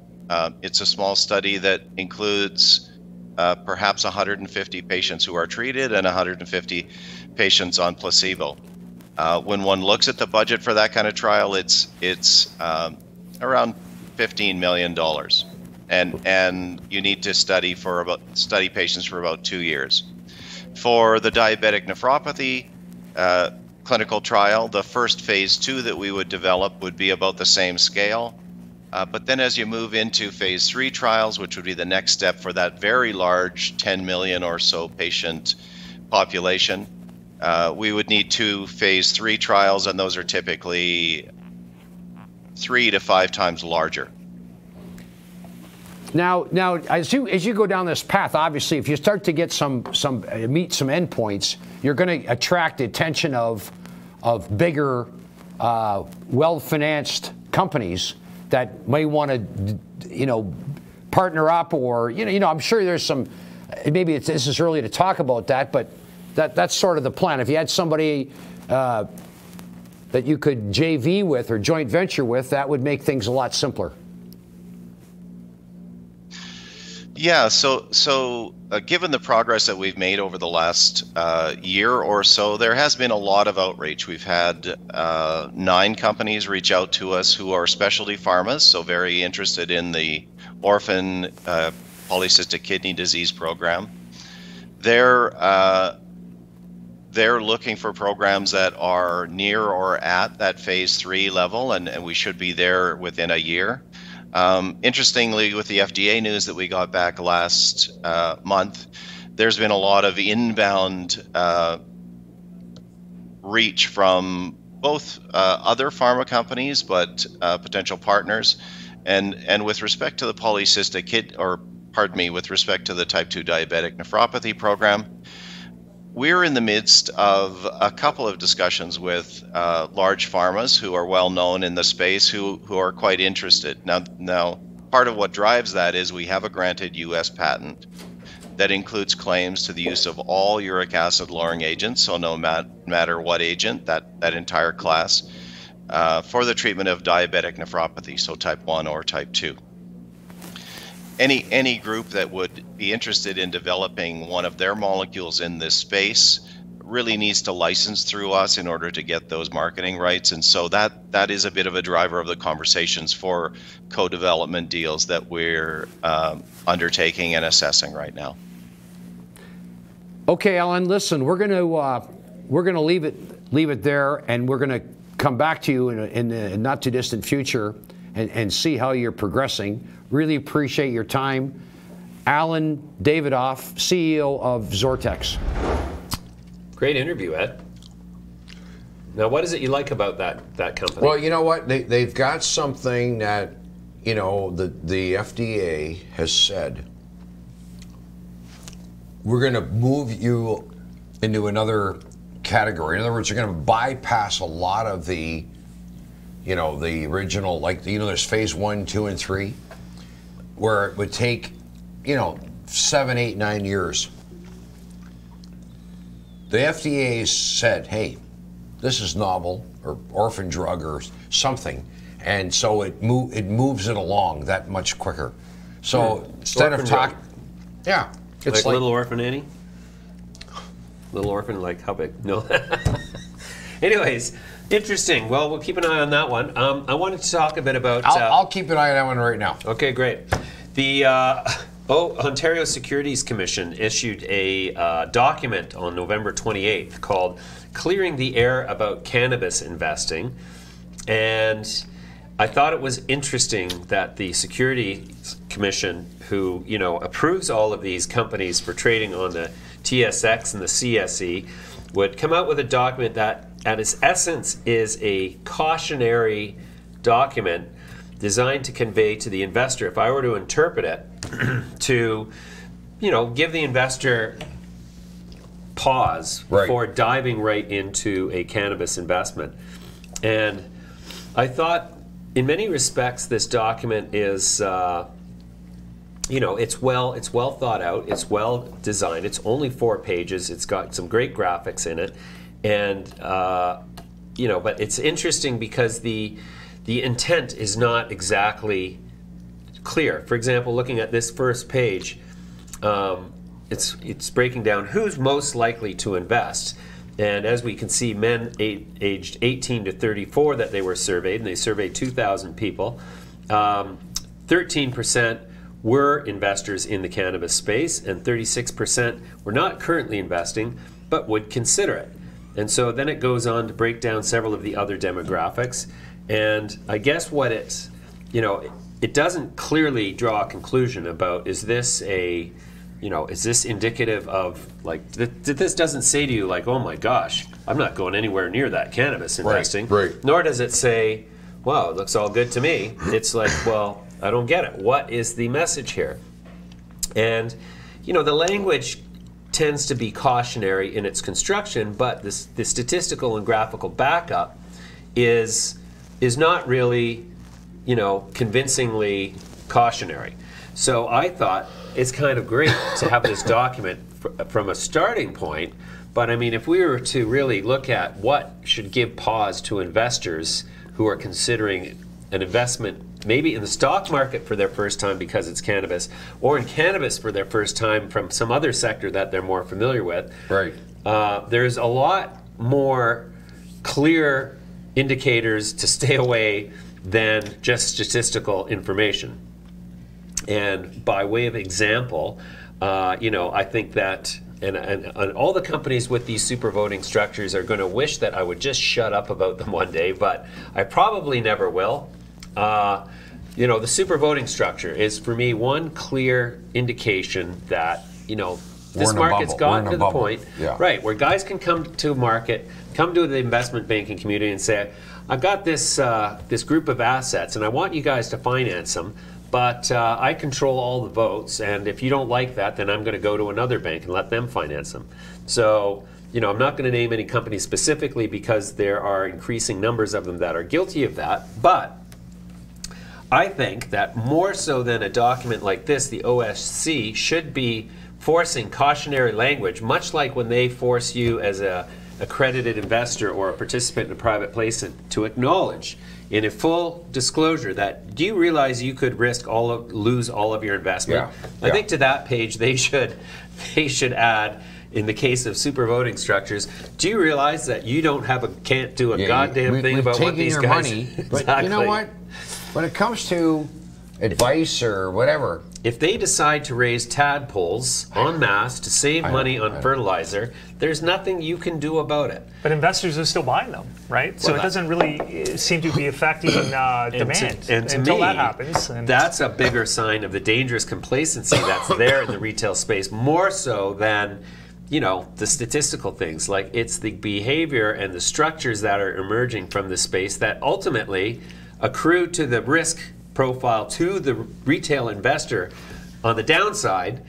It's a small study that includes perhaps 150 patients who are treated and 150 patients on placebo. When one looks at the budget for that kind of trial, it's around $15 million, and you need to study patients for about 2 years. For the diabetic nephropathy clinical trial, the first phase 2 that we would develop would be about the same scale. But then as you move into phase 3 trials, which would be the next step for that very large 10 million or so patient population, we would need 2 phase 3 trials, and those are typically 3 to 5 times larger. Now, as you go down this path, obviously, if you start to get meet some endpoints, you're going to attract the attention of bigger, well-financed companies that may want to, partner up, or I'm sure there's some. Maybe this is early to talk about that, but that's sort of the plan. If you had somebody that you could JV with or joint venture with, that would make things a lot simpler. Yeah, so given the progress that we've made over the last year or so, there has been a lot of outreach. We've had 9 companies reach out to us who are specialty pharmas, so very interested in the orphan polycystic kidney disease program. They're they're looking for programs that are near or at that phase 3 level, and we should be there within a year. Interestingly, with the FDA news that we got back last month, there's been a lot of inbound reach from both other pharma companies, but potential partners. And with respect to the polycystic with respect to the type 2 diabetic nephropathy program, we're in the midst of a couple of discussions with large pharmas who are well known in the space who are quite interested. Now, part of what drives that is we have a granted U.S. patent that includes claims to the use of all uric acid lowering agents, so no matter what agent, that entire class, for the treatment of diabetic nephropathy, so type 1 or type 2. Any group that would be interested in developing one of their molecules in this space really needs to license through us in order to get those marketing rights, and so that is a bit of a driver of the conversations for co-development deals that we're undertaking and assessing right now. Okay, Alan. Listen, we're gonna leave it there, and we're gonna come back to you in the not too distant future and see how you're progressing. Really appreciate your time. Alan Davidoff, CEO of XORTX. Great interview, Ed. Now, what is it you like about that company? Well, you know what? They've got something that, you know, the FDA has said, we're going to move you into another category. In other words, you're going to bypass a lot of the, you know, the original, like, you know, there's phase 1, 2, and 3, where it would take, you know, 7, 8, 9 years. The FDA said, hey, this is novel, or orphan drug, or something, and so it moves it along that much quicker. So instead of talking, yeah, it's like Little Orphan Annie? Little Orphan, like how big? No. Anyways, interesting. Well, we'll keep an eye on that one. I wanted to talk a bit about... I'll keep an eye on that one right now. Okay, great. The Ontario Securities Commission issued a document on November 28th called Clearing the Air About Cannabis Investing. And I thought it was interesting that the Securities Commission, who, you know, approves all of these companies for trading on the TSX and the CSE, would come out with a document that at its essence is a cautionary document designed to convey to the investor, if I were to interpret it, to, you know, give the investor pause before diving right into a cannabis investment. And I thought, in many respects, this document is, you know, it's well thought out, it's well designed, it's only 4 pages, it's got some great graphics in it, and, you know, but it's interesting because the intent is not exactly clear. For example, looking at this first page, it's breaking down who's most likely to invest. And as we can see, men aged 18 to 34 that they were surveyed, and they surveyed 2,000 people. 13% were investors in the cannabis space, and 36% were not currently investing, but would consider it. And so then it goes on to break down several of the other demographics. And I guess what it's, you know, it doesn't clearly draw a conclusion about, is this a, you know, is this indicative of, like, this doesn't say to you, like, oh my gosh, I'm not going anywhere near that cannabis investing. Right. Nor does it say, wow, it looks all good to me. It's like, well, I don't get it. What is the message here? And, you know, the language tends to be cautionary in its construction, but the statistical and graphical backup is not really, you know, convincingly cautionary. So I thought it's kind of great to have this document from a starting point, but I mean, if we were to really look at what should give pause to investors who are considering an investment maybe in the stock market for their first time because it's cannabis, or in cannabis for their first time from some other sector that they're more familiar with, there's a lot more clear indicators to stay away than just statistical information. And by way of example, you know, I think that, and all the companies with these super voting structures are going to wish that I would just shut up about them one day, but I probably never will. You know, the super voting structure is, for me, one clear indication that, you know, this market's gotten to the point, right, where guys can come to market, come to the investment banking community and say, I've got this this group of assets and I want you guys to finance them, but I control all the votes, and if you don't like that, then I'm going to go to another bank and let them finance them. So, you know, I'm not going to name any companies specifically because there are increasing numbers of them that are guilty of that, but I think that more so than a document like this, the OSC should be forcing cautionary language, much like when they force you as a accredited investor or a participant in a private placement to acknowledge in a full disclosure that, do you realize you could lose all of your investment? I think to that page they should add, in the case of super voting structures, do you realize that you can't do a goddamn thing about what these guys money, but you know what? When it comes to advice or whatever, if they decide to raise tadpoles en masse to save money on fertilizer, there's nothing you can do about it. But investors are still buying them, right? So it doesn't really seem to be affecting demand until that happens. And that's a bigger sign of the dangerous complacency that's there in the retail space, more so than, you know, the statistical things. Like, it's the behavior and the structures that are emerging from the space that ultimately accrue to the risk profile to the retail investor on the downside,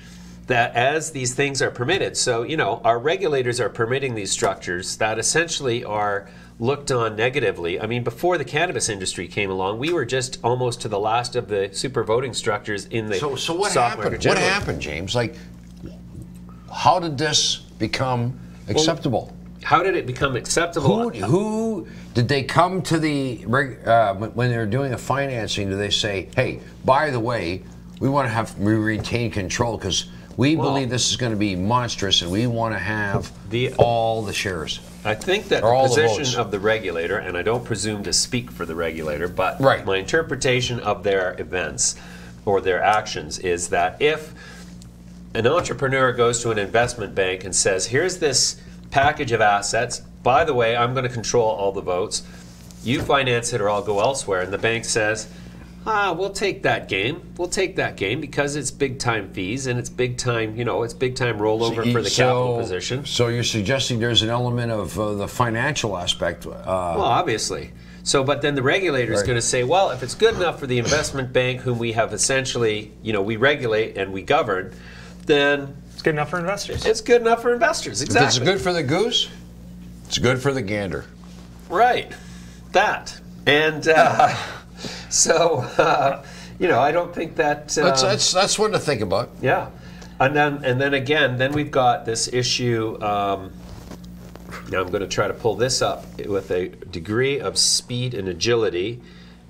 that as these things are permitted. So, you know, our regulators are permitting these structures that essentially are looked on negatively. I mean, before the cannabis industry came along, we were just almost to the last of the super voting structures in the so what stock happened? market generally. What happened, James? Like, how did this become acceptable? How did it become acceptable? Who did they come to the when they're doing a financing? Do they say, "Hey, by the way, we retain control because we believe this is going to be monstrous, and we want to have all the shares"? I think that the position of the regulator, and I don't presume to speak for the regulator, but my interpretation of their events or their actions is that if an entrepreneur goes to an investment bank and says, "Here's this package of assets. By the way, I'm going to control all the votes. You finance it or I'll go elsewhere." And the bank says, we'll take that game. We'll take that game because it's big time fees and it's big time, you know, it's big time rollover for the capital position. So you're suggesting there's an element of the financial aspect. Well, obviously. So, but then the regulator is going to say, well, if it's good enough for the investment bank, whom we have essentially, you know, we regulate and we govern, then it's good enough for investors. It's good enough for investors, exactly. If it's good for the goose, it's good for the gander. Right, that. And you know, I don't think that... that's one to think about. Yeah. And then again, we've got this issue... now I'm going to try to pull this up with a degree of speed and agility.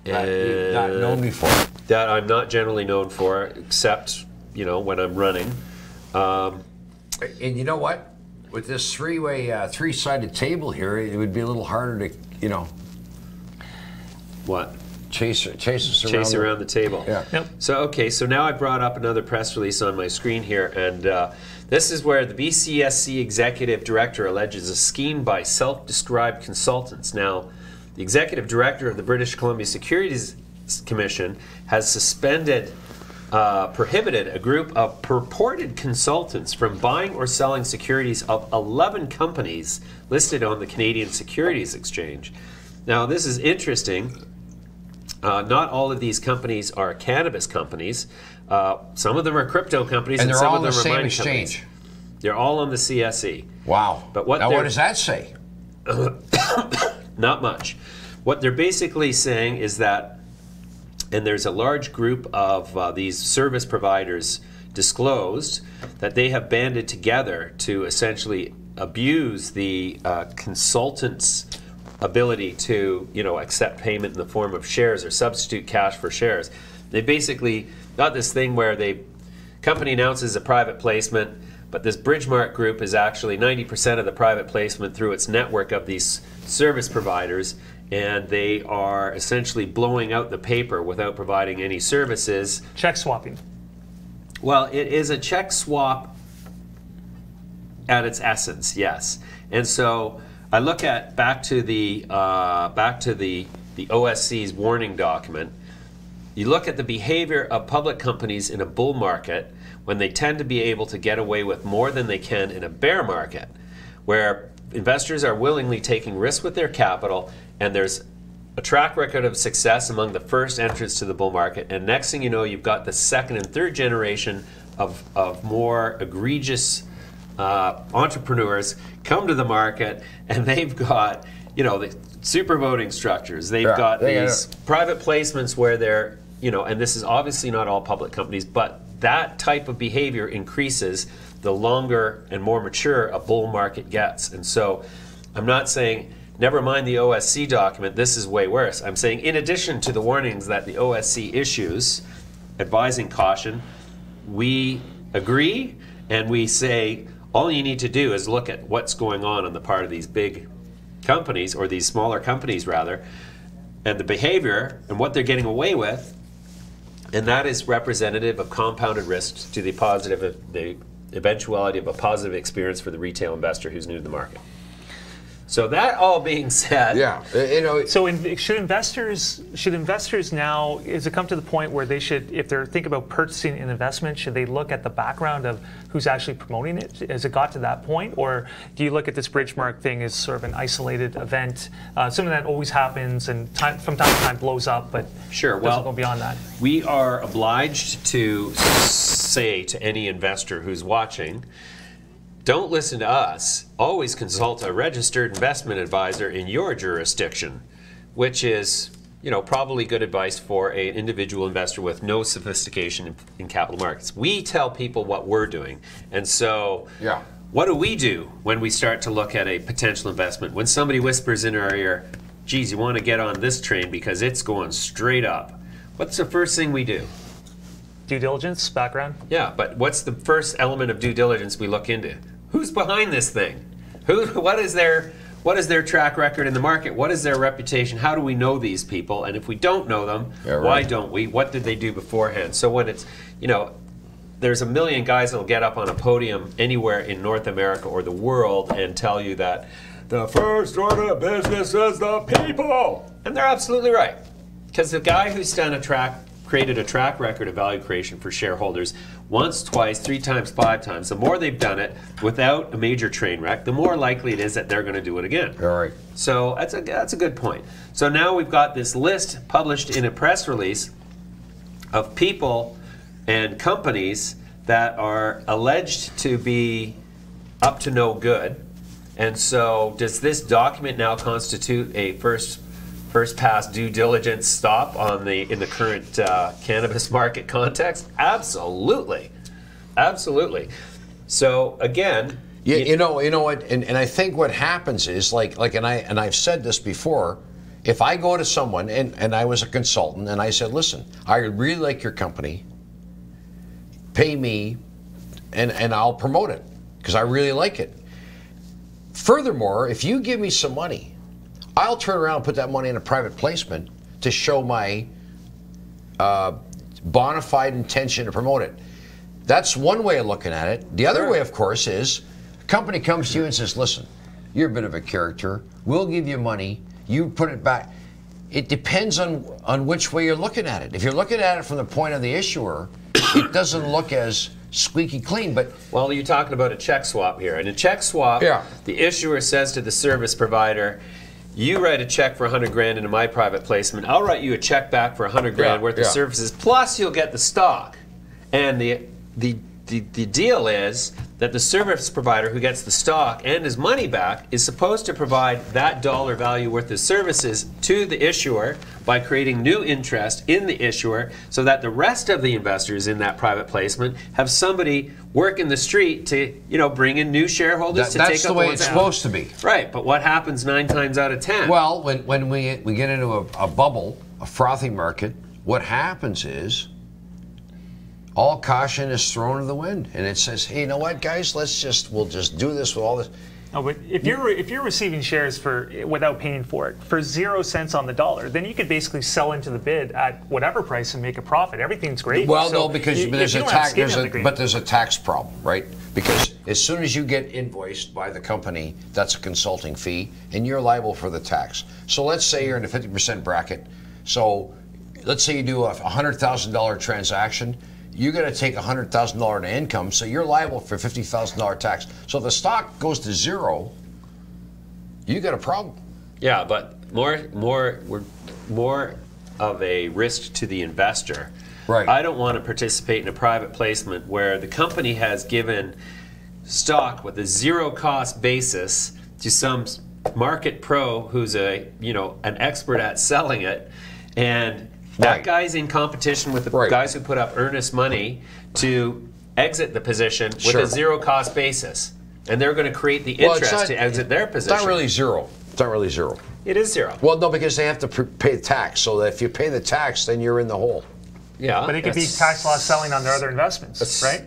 That you're not known before. That I'm not generally known for, except, you know, when I'm running. And you know what? With this three-sided table here, it would be a little harder to, you know... What? Chase around the table. Yeah. Yep. So, okay, so now I brought up another press release on my screen here, and this is where the BCSC executive director alleges a scheme by self-described consultants. Now, the executive director of the British Columbia Securities Commission has prohibited a group of purported consultants from buying or selling securities of 11 companies listed on the Canadian Securities Exchange. Now, this is interesting. Not all of these companies are cannabis companies. Some of them are crypto companies, and some of them are mining companies. They're all on the CSE. Wow. But what does that say? Not much. What they're basically saying is that, and there's a large group of these service providers disclosed, that they have banded together to essentially abuse the consultants' ability to, you know, accept payment in the form of shares or substitute cash for shares. They basically got this thing where company announces a private placement, but this Bridgemark group is actually 90% of the private placement through its network of these service providers, and they are essentially blowing out the paper without providing any services. Check swapping. Well, it is a check swap At its essence, yes. And so I look at back to the OSC's warning document. You look at the behavior of public companies in a bull market when they tend to be able to get away with more than they can in a bear market, where investors are willingly taking risks with their capital, and there's a track record of success among the first entrants to the bull market. And next thing you know, you've got the second and third generation of more egregious entrepreneurs come to the market, and they've got, the super voting structures. They've got these private placements where they're, and this is obviously not all public companies, but that type of behavior increases the longer and more mature a bull market gets. And so I'm not saying, never mind the OSC document, this is way worse. I'm saying in addition to the warnings that the OSC issues advising caution, we agree and we say all you need to do is look at what's going on the part of these big companies, or these smaller companies rather, and the behavior and what they're getting away with, and that is representative of compounded risks to the eventuality of a positive experience for the retail investor who's new to the market. So that all being said, So should investors now, has it come to the point where they should, if they're thinking about purchasing an investment, should they look at the background of who's actually promoting it? Has it got to that point, or do you look at this Bridgemark thing as sort of an isolated event, something that always happens and from time to time blows up, but sure, doesn't go beyond that? We are obliged to say to any investor who's watching, don't listen to us. Always consult a registered investment advisor in your jurisdiction, which is, probably good advice for an individual investor with no sophistication in capital markets. We tell people what we're doing. And so what do we do when we start to look at a potential investment? When somebody whispers in our ear, geez, you want to get on this train because it's going straight up. What's the first thing we do? Due diligence, background? Yeah, but what's the first element of due diligence we look into? Who's behind this thing? What is their track record in the market? What is their reputation? How do we know these people? And if we don't know them, why don't we? What did they do beforehand? So when it's, there's a million guys that'll get up on a podium anywhere in North America or the world and tell you that the first order of business is the people. And they're absolutely right. Because the guy who's created a track record of value creation for shareholders once, twice, 3 times, 5 times, the more they've done it without a major train wreck, the more likely it is that they're going to do it again. All right. So that's a good point. So now we've got this list published in a press release of people and companies that are alleged to be up to no good. And so does this document now constitute a first pass due diligence stop in the current cannabis market context? Absolutely. So again, you know what, and I think what happens is and I've said this before, if I go to someone and I was a consultant and I said, listen, I really like your company, pay me and I'll promote it because I really like it. Furthermore, if you give me some money, I'll turn around and put that money in a private placement to show my bona fide intention to promote it. That's one way of looking at it. The other way, of course, is a company comes to you and says, listen, you're a bit of a character. We'll give you money. You put it back. It depends on which way you're looking at it. If you're looking at it from the point of the issuer, it doesn't look as squeaky clean. But well, you're talking about a check swap here. And a check swap, the issuer says to the service provider, you write a check for 100 grand into my private placement. I'll write you a check back for 100 grand worth of services, plus you'll get the stock. And the deal is that the service provider who gets the stock and his money back is supposed to provide that dollar value worth of services to the issuer by creating new interest in the issuer, so that the rest of the investors in that private placement have somebody work in the street to, bring in new shareholders to take up the ones. That's the way it's supposed to be. Right, but what happens 9 times out of 10? Well, when we get into a bubble, a frothy market, what happens is all caution is thrown to the wind, and it says, hey, you know what, guys, we'll just do this with all this. Oh, but if you're receiving shares without paying for it for 0 cents on the dollar, then you could basically sell into the bid at whatever price and make a profit. Everything's great. Well, no, because there's a tax problem, right? Because as soon as you get invoiced by the company, that's a consulting fee, and you're liable for the tax. So let's say you're in a 50% bracket. So let's say you do a $100,000 transaction. You're going to take $100,000 in income, so you're liable for $50,000 tax. So if the stock goes to zero, you got a problem. Yeah, but more of a risk to the investor. Right. I don't want to participate in a private placement where the company has given stock with a zero cost basis to some market pro who's an expert at selling it, and that guy's in competition with the guys who put up earnest money to exit the position with a zero cost basis, and they're going to create the interest to exit their position. It's not really zero. It's not really zero. It is zero. Well, no, because they have to pay the tax. So that if you pay the tax, then you're in the hole. Yeah, but it could be tax loss selling on their other investments, right?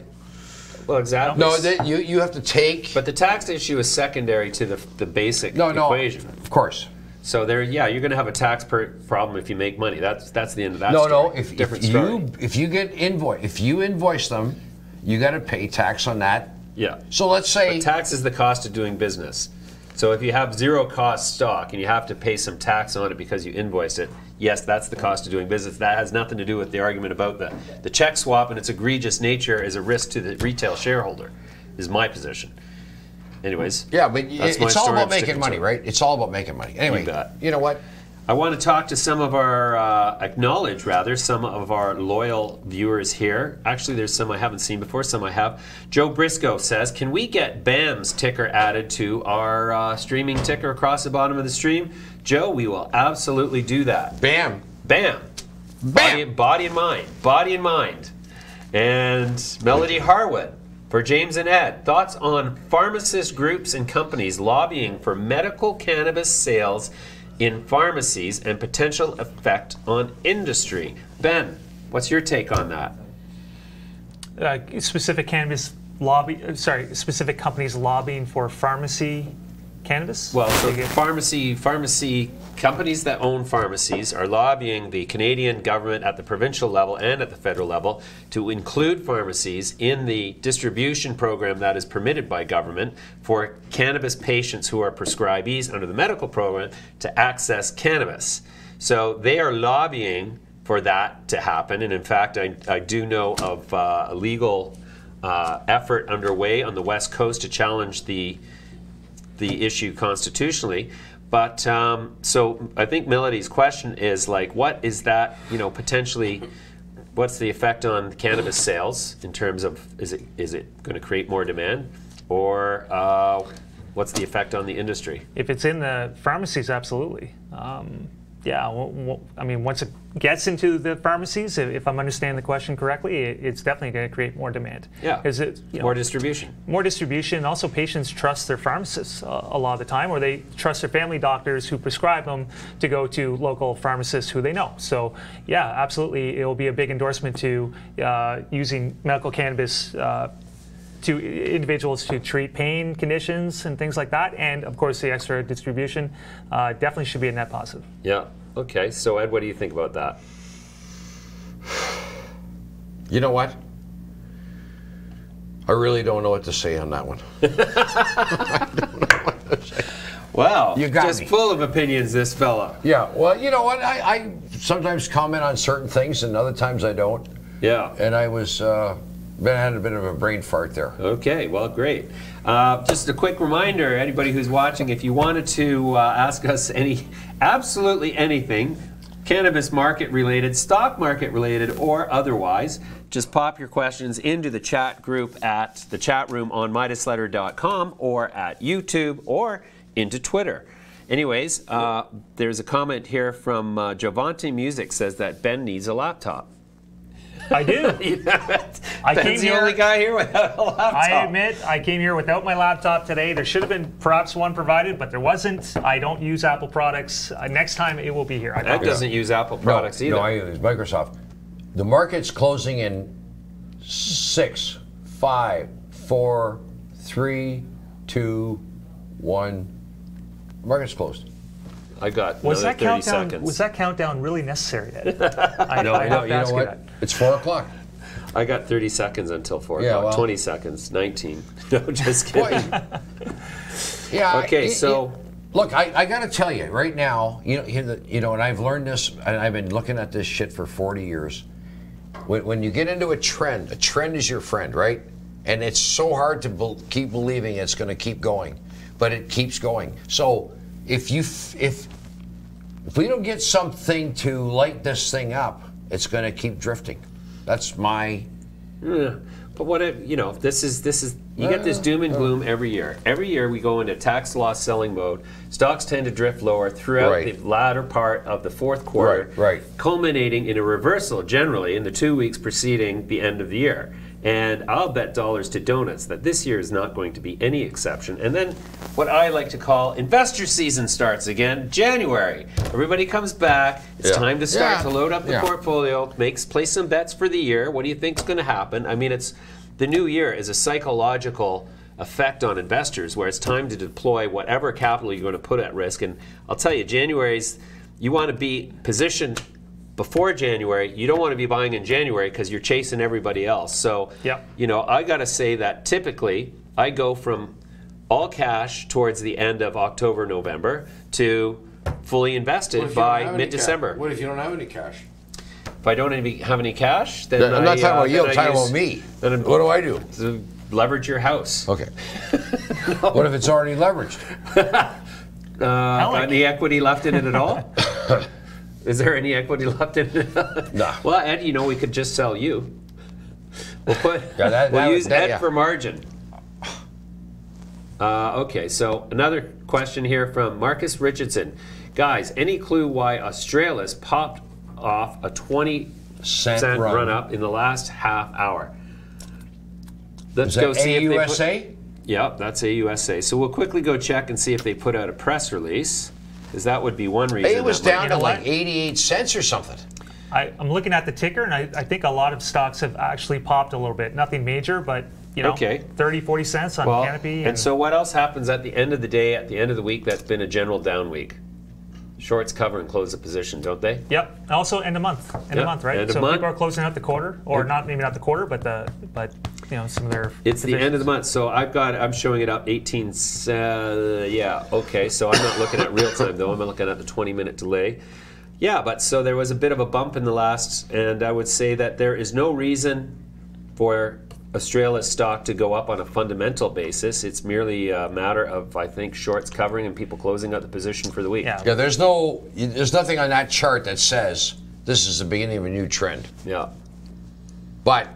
Well, exactly. No, you have to take. But the tax issue is secondary to the basic equation. Of course. So you're going to have a tax problem if you make money. That's the end of that. No, story. if you get if you invoice them, you got to pay tax on that. Yeah. So let's say but tax is the cost of doing business. So if you have zero cost stock and you have to pay some tax on it because you invoice it, yes, that's the cost of doing business. That has nothing to do with the argument about the check swap and its egregious nature as a risk to the retail shareholder, is my position. Anyways. Yeah, but it's all about making money, right? It's all about making money. Anyway, you know what? I want to talk to some of our, acknowledge rather, some of our loyal viewers here. Actually, there's some I haven't seen before, some I have. Joe Briscoe says, can we get BAM's ticker added to our streaming ticker across the bottom of the stream? Joe, we will absolutely do that. BAM. BAM. BAM. Body and mind. Body and mind. And Melody Harwood. For James and Ed, thoughts on pharmacist groups and companies lobbying for medical cannabis sales in pharmacies and potential effect on industry. Ben, what's your take on that? Specific companies lobbying for pharmacy cannabis? Well, so pharmacy companies that own pharmacies are lobbying the Canadian government at the provincial level and at the federal level to include pharmacies in the distribution program that is permitted by government for cannabis patients who are prescribees under the medical program to access cannabis. So they are lobbying for that to happen, and in fact I do know of a legal effort underway on the West Coast to challenge the issue constitutionally. But so I think Melody's question is like, what is that, potentially, what's the effect on cannabis sales in terms of, is it going to create more demand, or what's the effect on the industry? If it's in the pharmacies, absolutely. Yeah, I mean, once it gets into the pharmacies, if I'm understanding the question correctly, it's definitely going to create more demand. Yeah, more distribution. More distribution. Also, patients trust their pharmacists a lot of the time, or they trust their family doctors who prescribe them to go to local pharmacists who they know. So, yeah, absolutely, it will be a big endorsement to using medical cannabis to individuals to treat pain conditions and things like that, and of course the extra distribution definitely should be a net positive. Yeah. Okay. So Ed, what do you think about that? You know what? I really don't know what to say on that one. I don't know what to say. Wow. You got just me. Full of opinions, this fella. Yeah. Well, you know what? I sometimes comment on certain things, and other times I don't. Yeah. And I was. I had a bit of a brain fart there. Okay, well, great. Just a quick reminder, anybody who's watching, if you wanted to ask us absolutely anything, cannabis market related, stock market related, or otherwise, just pop your questions into the chat group at the chat room on MidasLetter.com or at YouTube or into Twitter. Anyways, there's a comment here from Jovante Music says that Ben needs a laptop. I do. Ben's the only guy here without a laptop. I admit, I came here without my laptop today. There should have been perhaps one provided, but there wasn't. I don't use Apple products. Next time it will be here. Ed doesn't use Apple products either. No, I use Microsoft. The market's closing in 6, 5, 4, 3, 2, 1. Market's closed. I got another 30 seconds. Was that countdown really necessary, Ed? No, you know what? It's 4 o'clock. I got 30 seconds until 4 o'clock. well. 20 seconds. 19. No, just kidding. Yeah. Okay, so... Look, I got to tell you, right now, you know, and I've learned this, and I've been looking at this shit for 40 years. When you get into a trend is your friend, right? And it's so hard to keep believing it's going to keep going, but it keeps going. So if we don't get something to light this thing up, it's going to keep drifting. That's my. Yeah. But what if, you know, this is you get this doom and gloom every year. Every year we go into tax loss selling mode. Stocks tend to drift lower throughout the latter part of the fourth quarter, culminating in a reversal generally in the 2 weeks preceding the end of the year. And I'll bet dollars to donuts that this year is not going to be any exception. And then what I like to call investor season starts again, January. Everybody comes back. It's time to start to load up the portfolio, place some bets for the year. What do you think is going to happen? I mean, the new year is a psychological effect on investors where it's time to deploy whatever capital you're going to put at risk. And I'll tell you, you want to be positioned before January. You don't want to be buying in January because you're chasing everybody else. So, you know, I got to say that typically I go from all cash towards the end of October, November to fully invested by mid-December. What if you don't have any cash? If I don't have any cash, then I'm not talking about you, I'm talking about me. What do I do? Leverage your house. Okay. What if it's already leveraged? Any equity left in it at all? Is there any equity left in it? No. Well, Ed, you know, we could just sell you. We'll use Ed for margin. Okay, so another question here from Marcus Richardson. Guys, any clue why Australis popped off a 20-cent run up in the last half hour? Let's go see if AUSA? Yep, that's AUSA. So we'll quickly go check and see if they put out a press release, because that would be one reason. It was down to like 88 cents or something. I'm looking at the ticker, and I think a lot of stocks have actually popped a little bit. Nothing major, but you know, 30, 40 cents on Canopy. And so what else happens at the end of the day, at the end of the week, that's been a general down week? Shorts cover and close the position, don't they? Yep. Also end of month. End of month, right? So people are closing out the quarter, or maybe not the quarter, but you know, some of their. It's the end of the month. So I'm showing it up 18. Yeah. Okay. So I'm not looking at real time though. I'm looking at the 20-minute delay. Yeah. But so there was a bit of a bump in the last, and I would say that there is no reason for Australia's stock to go up on a fundamental basis. It's merely a matter of, I think, shorts covering and people closing out the position for the week. Yeah, there's nothing on that chart that says this is the beginning of a new trend. Yeah. But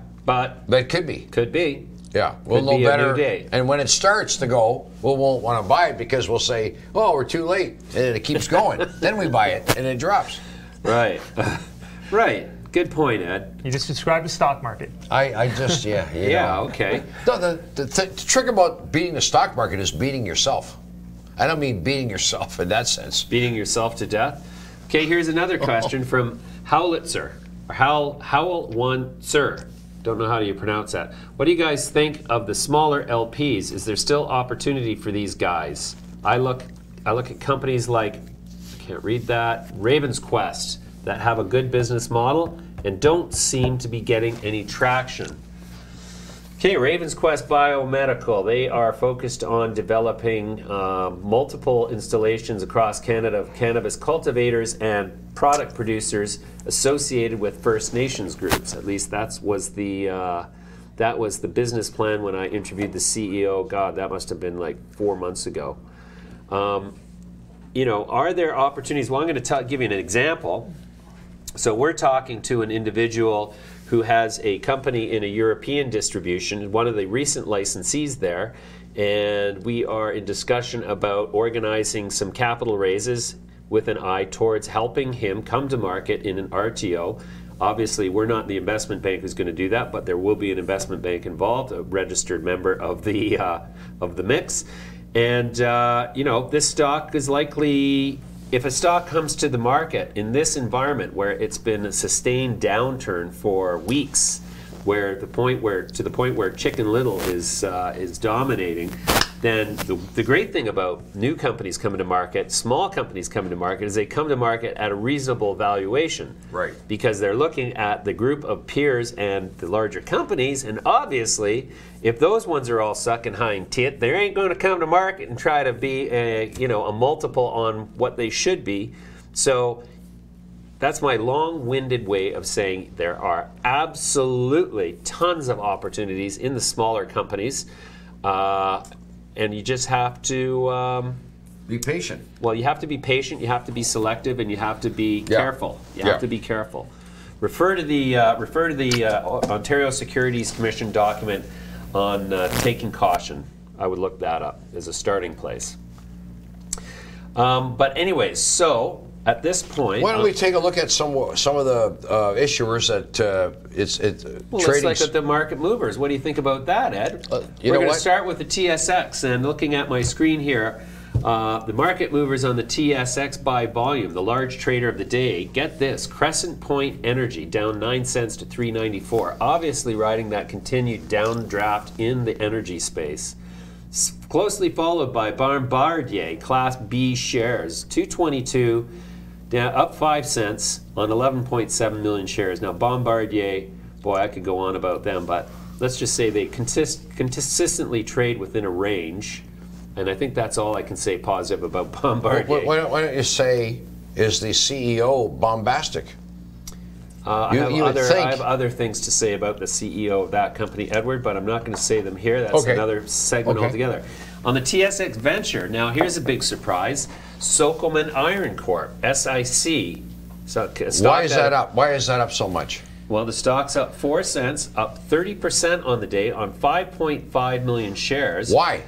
it could be. Could be. Yeah, we'll know better. And when it starts to go, we won't want to buy it because we'll say, oh, we're too late. And it keeps going. Then we buy it and it drops. Right. Right. Good point, Ed. You just described the stock market. I just, yeah. Yeah, okay. No, the trick about beating the stock market is beating yourself. I don't mean beating yourself in that sense. Beating yourself to death? Okay, here's another question from Howlitzer. Or Howl1Sir. Don't know how you pronounce that. What do you guys think of the smaller LPs? Is there still opportunity for these guys? I look at companies like, I can't read that, Ravensquest, that have a good business model and don't seem to be getting any traction. Okay, Ravensquest Biomedical, they are focused on developing multiple installations across Canada of cannabis cultivators and product producers associated with First Nations groups. At least that was the business plan when I interviewed the CEO. God, that must have been like 4 months ago. You know, are there opportunities? Well, I'm going to give you an example. So we're talking to an individual who has a company in a European distribution, one of the recent licensees there, and we are in discussion about organizing some capital raises with an eye towards helping him come to market in an RTO. Obviously, we're not the investment bank who's going to do that, but there will be an investment bank involved, a registered member of the mix. And you know, this stock is likely. If a stock comes to the market in this environment where it's been a sustained downturn for weeks, to the point where Chicken Little is dominating, then the great thing about new companies coming to market, small companies coming to market, is they come to market at a reasonable valuation. Right. Because they're looking at the group of peers and the larger companies, and obviously, if those ones are all sucking hind tit, they ain't going to come to market and try to be a multiple on what they should be. So that's my long-winded way of saying there are absolutely tons of opportunities in the smaller companies. And you just have to be patient. Well, you have to be patient, you have to be selective, and you have to be careful. You have to be careful. Refer to the Ontario Securities Commission document on taking caution. I would look that up as a starting place. But anyways, so at this point, why don't we take a look at some of the issuers that it's trading? Let's look at the market movers. What do you think about that, Ed? We're going to start with the TSX, and looking at my screen here, the market movers on the TSX by volume, the large trader of the day. Get this: Crescent Point Energy down 9 cents to $3.94. Obviously, riding that continued downdraft in the energy space. Closely followed by Bombardier Class B shares, 222. Down, up 5 cents on 11.7 million shares. Now, Bombardier, boy, I could go on about them, but let's just say they consistently trade within a range, and I think that's all I can say positive about Bombardier. Well, why don't you say, is the CEO bombastic? I have other things to say about the CEO of that company, Edward, but I'm not going to say them here. That's another segment altogether. On the TSX Venture, now here's a big surprise. Sokolman Iron Corp, SIC. Why is that up? Why is that up so much? Well, the stock's up 4 cents, up 30% on the day on 5.5 million shares. Why?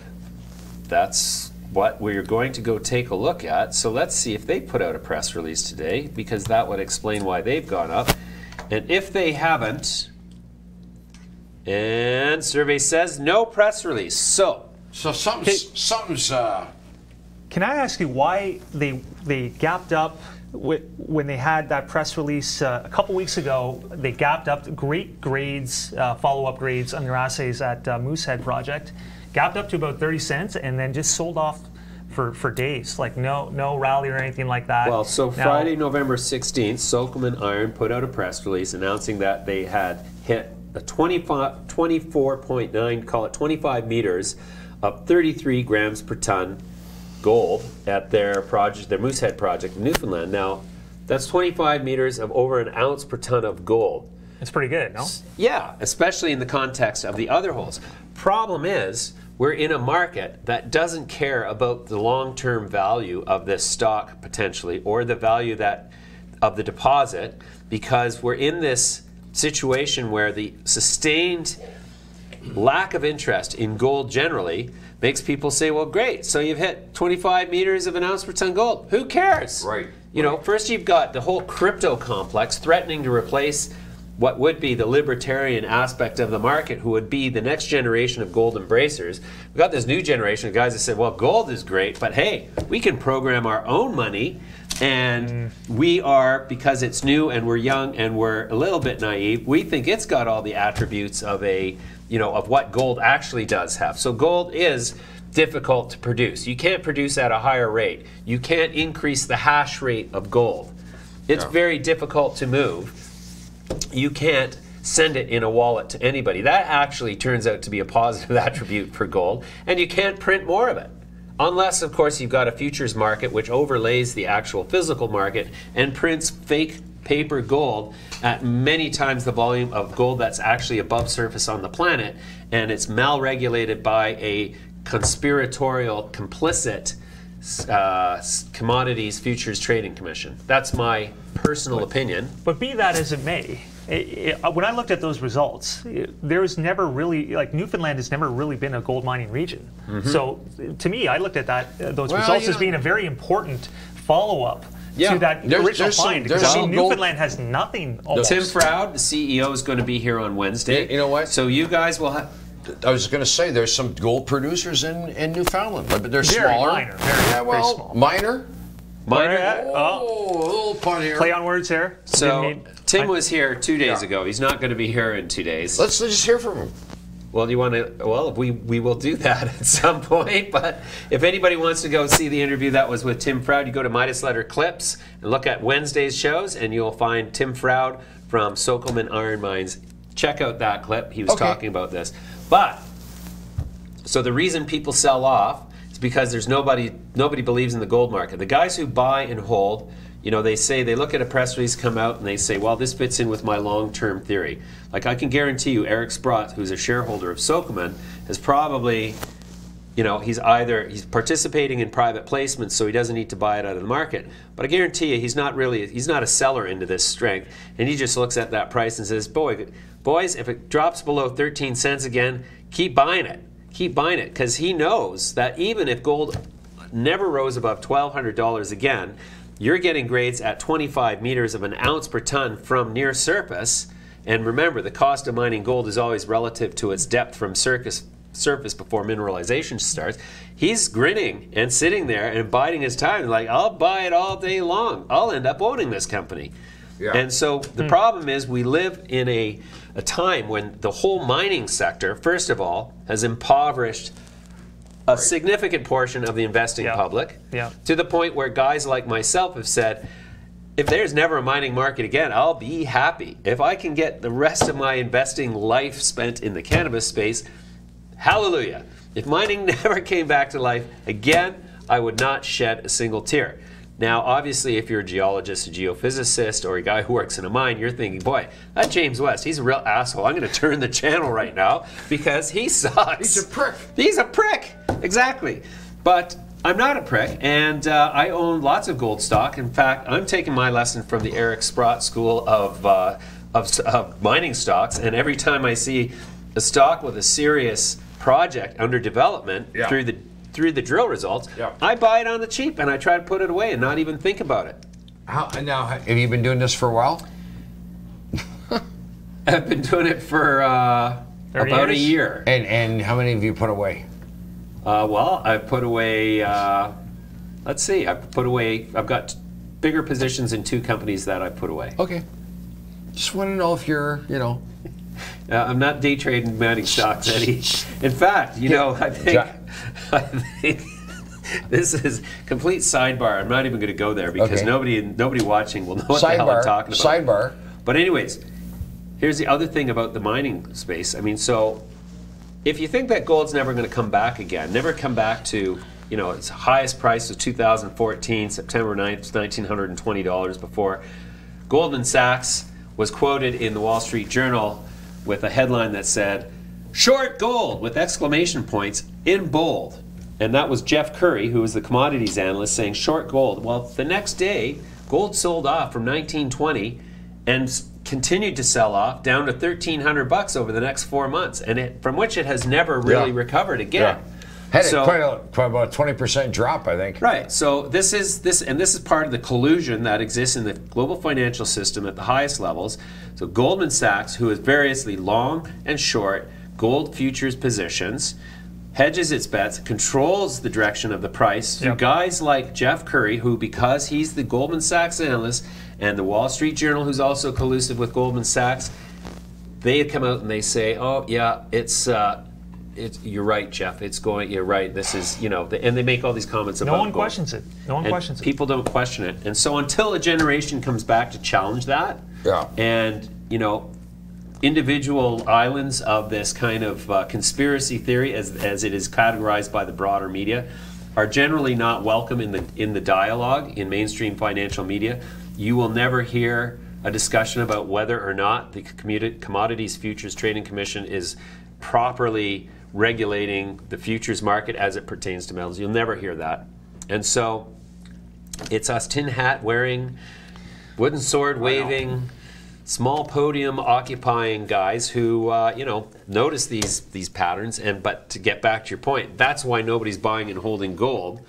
That's what we're going to go take a look at. So let's see if they put out a press release today, because that would explain why they've gone up. And if they haven't, and survey says no press release. So something's. Can I ask you why they gapped up when they had that press release a couple weeks ago? They gapped up great grades, follow-up grades on their assays at Moosehead Project, gapped up to about 30 cents, and then just sold off for days, like no rally or anything like that. Well, so Friday, November 16th, Sokolman Iron put out a press release announcing that they had hit a 24.9, call it 25 meters, up 33 grams per ton gold at their project, their Moosehead project in Newfoundland. Now, that's 25 meters of over an ounce per ton of gold. It's pretty good, no? Yeah, especially in the context of the other holes. Problem is, we're in a market that doesn't care about the long-term value of this stock potentially, or the value of the deposit, because we're in this situation where the sustained lack of interest in gold generally makes people say, well, great, so you've hit 25 meters of an ounce per ton gold. Who cares? Right. You know, first you've got the whole crypto complex threatening to replace what would be the libertarian aspect of the market, who would be the next generation of gold embracers. We've got this new generation of guys that said, well, gold is great, but hey, we can program our own money, and we are, because it's new and we're young and we're a little bit naive, we think it's got all the attributes of of what gold actually does have. So gold is difficult to produce. You can't produce at a higher rate. You can't increase the hash rate of gold. It's very difficult to move. You can't send it in a wallet to anybody. That actually turns out to be a positive attribute for gold. And you can't print more of it. Unless, of course, you've got a futures market which overlays the actual physical market and prints fake paper gold at many times the volume of gold that's actually above surface on the planet, and it's mal-regulated by a conspiratorial, complicit Commodities Futures Trading Commission. That's my personal opinion. But be that as it may, when I looked at those results, there's never really, like, Newfoundland has never really been a gold mining region. So to me, I looked at those results as being a very important follow-up to that original find. Because Newfoundland has nothing almost. Tim Froud, the CEO, is going to be here on Wednesday. You know what? So you guys will have... I was going to say there's some gold producers in Newfoundland, but they're very smaller. Minor, very small. Minor? Oh, a little pun here. Play on words here. So Tim was here 2 days ago. He's not going to be here in 2 days. Let's just hear from him. Well, you want to? Well, we will do that at some point. But if anybody wants to go see the interview that was with Tim Froud, you go to Midas Letter Clips and look at Wednesday's shows, and you'll find Tim Froud from Sokolman Iron Mines. Check out that clip. He was talking about this. But so the reason people sell off is because there's nobody believes in the gold market. The guys who buy and hold, you know, they look at a press release come out and they say, well, this fits in with my long-term theory. Like, I can guarantee you, Eric Sprott, who's a shareholder of Sokolman, is probably, you know, he's participating in private placements, so he doesn't need to buy it out of the market. But I guarantee you, he's not a seller into this strength, and he just looks at that price and says, boys, if it drops below 13 cents again, keep buying it. Keep buying it, because he knows that even if gold never rose above $1,200 again, you're getting grades at 25 meters of an ounce per ton from near surface. And remember, the cost of mining gold is always relative to its depth from surface before mineralization starts. He's grinning and sitting there and biding his time, like, I'll buy it all day long. I'll end up owning this company. Yeah. And so the problem is we live in a time when the whole mining sector, first of all, has impoverished a significant portion of the investing public to the point where guys like myself have said, if there's never a mining market again, I'll be happy. If I can get the rest of my investing life spent in the cannabis space, hallelujah. If mining never came back to life again, I would not shed a single tear. Now, obviously, if you're a geologist, a geophysicist, or a guy who works in a mine, you're thinking, boy, that James West, he's a real asshole. I'm going to turn the channel right now because he sucks. He's a prick. He's a prick. Exactly. But I'm not a prick, and I own lots of gold stock. In fact, I'm taking my lesson from the Eric Sprott School of mining stocks, and every time I see a stock with a serious project under development through the drill results, I buy it on the cheap and I try to put it away and not even think about it. Now, have you been doing this for a while? I've been doing it for about a year. And how many have you put away? Well, I've put away, let's see, I've got bigger positions in 2 companies that I've put away. Okay. Just want to know if you're, you know. I'm not day trading mining stocks, Eddie. In fact, you know, I think this is complete sidebar. I'm not even going to go there because nobody watching will know what the hell I'm talking about. Sidebar. But anyways, here's the other thing about the mining space. I mean, so if you think that gold's never going to come back again, never come back to, you know, its highest price was 2014, September 9th, $1,920 before Goldman Sachs was quoted in the Wall Street Journal with a headline that said, "Short gold," with exclamation points in bold. And that was Jeff Curry, who was the commodities analyst, saying short gold. Well, the next day, gold sold off from 1920 and continued to sell off down to $1,300 over the next 4 months, and from which it has never really recovered again. Had quite about a 20% drop, I think. Right. So this is part of the collusion that exists in the global financial system at the highest levels. So Goldman Sachs, who is variously long and short gold futures positions, hedges its bets, controls the direction of the price through guys like Jeff Curry, who, because he's the Goldman Sachs analyst, and the Wall Street Journal, who's also collusive with Goldman Sachs, they come out and they say, "Oh yeah, you're right, Jeff. You're right. This is, you know," and they make all these comments about gold. No one questions it. No one questions it. People don't question it. And so until a generation comes back to challenge that, and, you know, individual islands of this kind of conspiracy theory, as it is categorized by the broader media, are generally not welcome in the dialogue in mainstream financial media. You will never hear a discussion about whether or not the Commodities Futures Trading Commission is properly regulating the futures market as it pertains to metals. You'll never hear that. And so it's us tin hat wearing, wooden sword waving, small podium occupying guys who you know, notice these patterns. But to get back to your point, that's why nobody's buying and holding gold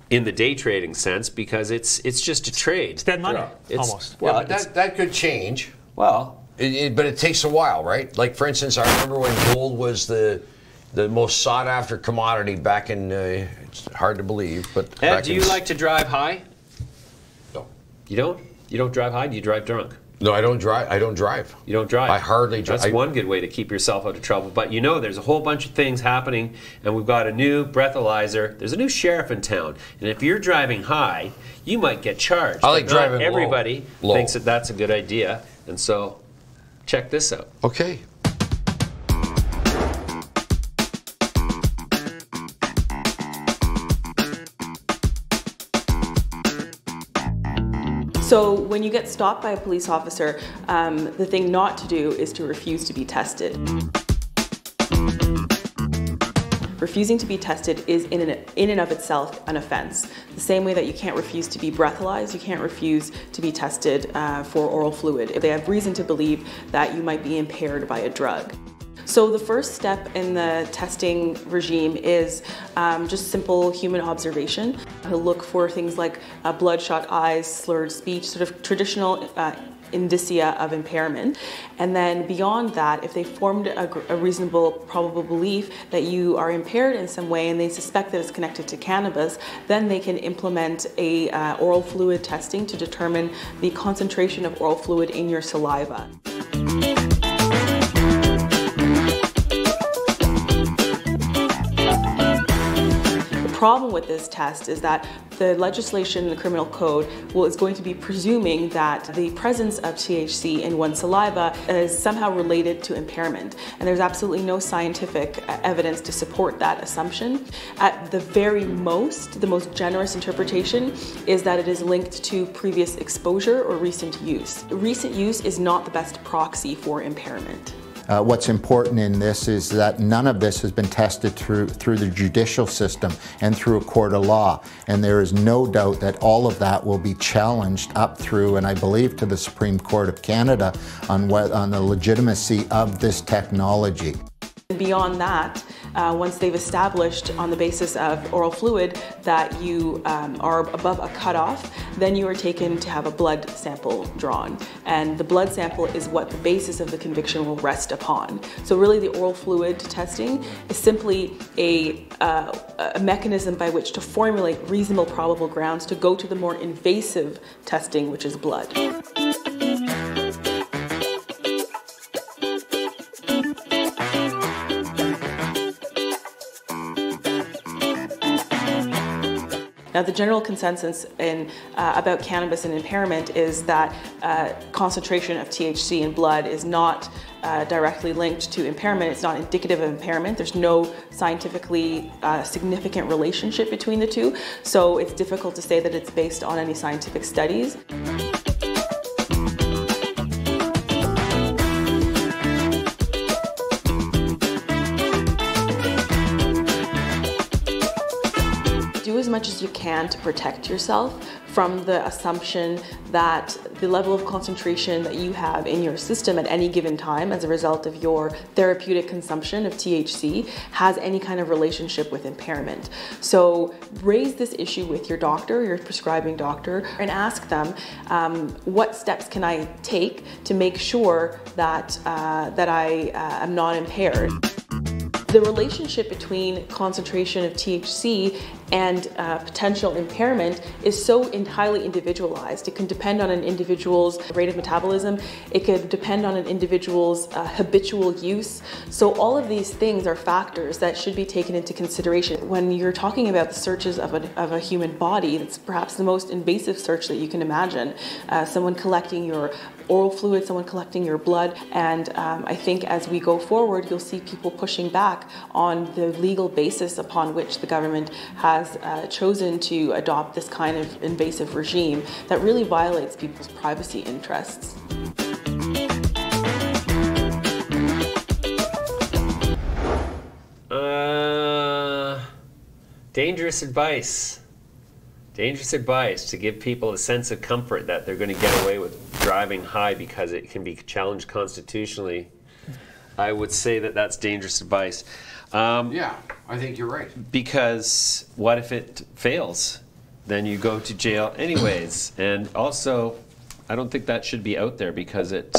in the day trading sense, because it's just a trade. It's dead money, almost. Well, but that could change. Well, but it takes a while, right? Like, for instance, I remember when gold was the most sought after commodity back in, it's hard to believe, but Ed, do you like to drive high? No. You don't? You don't drive high? Do you drive drunk? No, I don't drive. I don't drive. You don't drive? I hardly drive. That's one good way to keep yourself out of trouble. But you know, there's a whole bunch of things happening, and we've got a new breathalyzer. There's a new sheriff in town, and if you're driving high, you might get charged. I like driving low. Everybody Low. thinks that that's a good idea, and so check this out. Okay. So when you get stopped by a police officer, the thing not to do is to refuse to be tested. Refusing to be tested is in and of itself an offense. The same way that you can't refuse to be breathalyzed, you can't refuse to be tested for oral fluid. They have reason to believe that you might be impaired by a drug. So the first step in the testing regime is just simple human observation. He'll look for things like bloodshot eyes, slurred speech, sort of traditional indicia of impairment. And then beyond that, if they formed a reasonable probable belief that you are impaired in some way and they suspect that it's connected to cannabis, then they can implement a oral fluid testing to determine the concentration of oral fluid in your saliva. The problem with this test is that the legislation in the criminal code is going to be presuming that the presence of THC in one's saliva is somehow related to impairment. And there's absolutely no scientific evidence to support that assumption. At the very most, the most generous interpretation is that it is linked to previous exposure or recent use. Recent use is not the best proxy for impairment. What's important in this is that none of this has been tested through the judicial system and through a court of law. And there is no doubt that all of that will be challenged up through, and I believe to the Supreme Court of Canada, on the legitimacy of this technology. Beyond that, once they've established on the basis of oral fluid that you are above a cutoff, then you are taken to have a blood sample drawn. And the blood sample is what the basis of the conviction will rest upon. So really the oral fluid testing is simply a mechanism by which to formulate reasonable probable grounds to go to the more invasive testing, which is blood. Now, the general consensus about cannabis and impairment is that concentration of THC in blood is not directly linked to impairment. It's not indicative of impairment. There's no scientifically significant relationship between the two, so it's difficult to say that it's based on any scientific studies. Do as much as you can to protect yourself from the assumption that the level of concentration that you have in your system at any given time as a result of your therapeutic consumption of THC has any kind of relationship with impairment. So raise this issue with your doctor, your prescribing doctor, and ask them what steps can I take to make sure that, I am not impaired. The relationship between concentration of THC and potential impairment is so highly individualized. It can depend on an individual's rate of metabolism. It could depend on an individual's habitual use. So all of these things are factors that should be taken into consideration. When you're talking about the searches of a human body, that's perhaps the most invasive search that you can imagine. Someone collecting your oral fluid, someone collecting your blood, and I think as we go forward, you'll see people pushing back on the legal basis upon which the government has chosen to adopt this kind of invasive regime that really violates people's privacy interests. Dangerous advice. Dangerous advice to give people a sense of comfort that they're going to get away with driving high because it can be challenged constitutionally. I would say that that's dangerous advice. Yeah, I think you're right. Because what if it fails? Then you go to jail anyways. And also, I don't think that should be out there because it,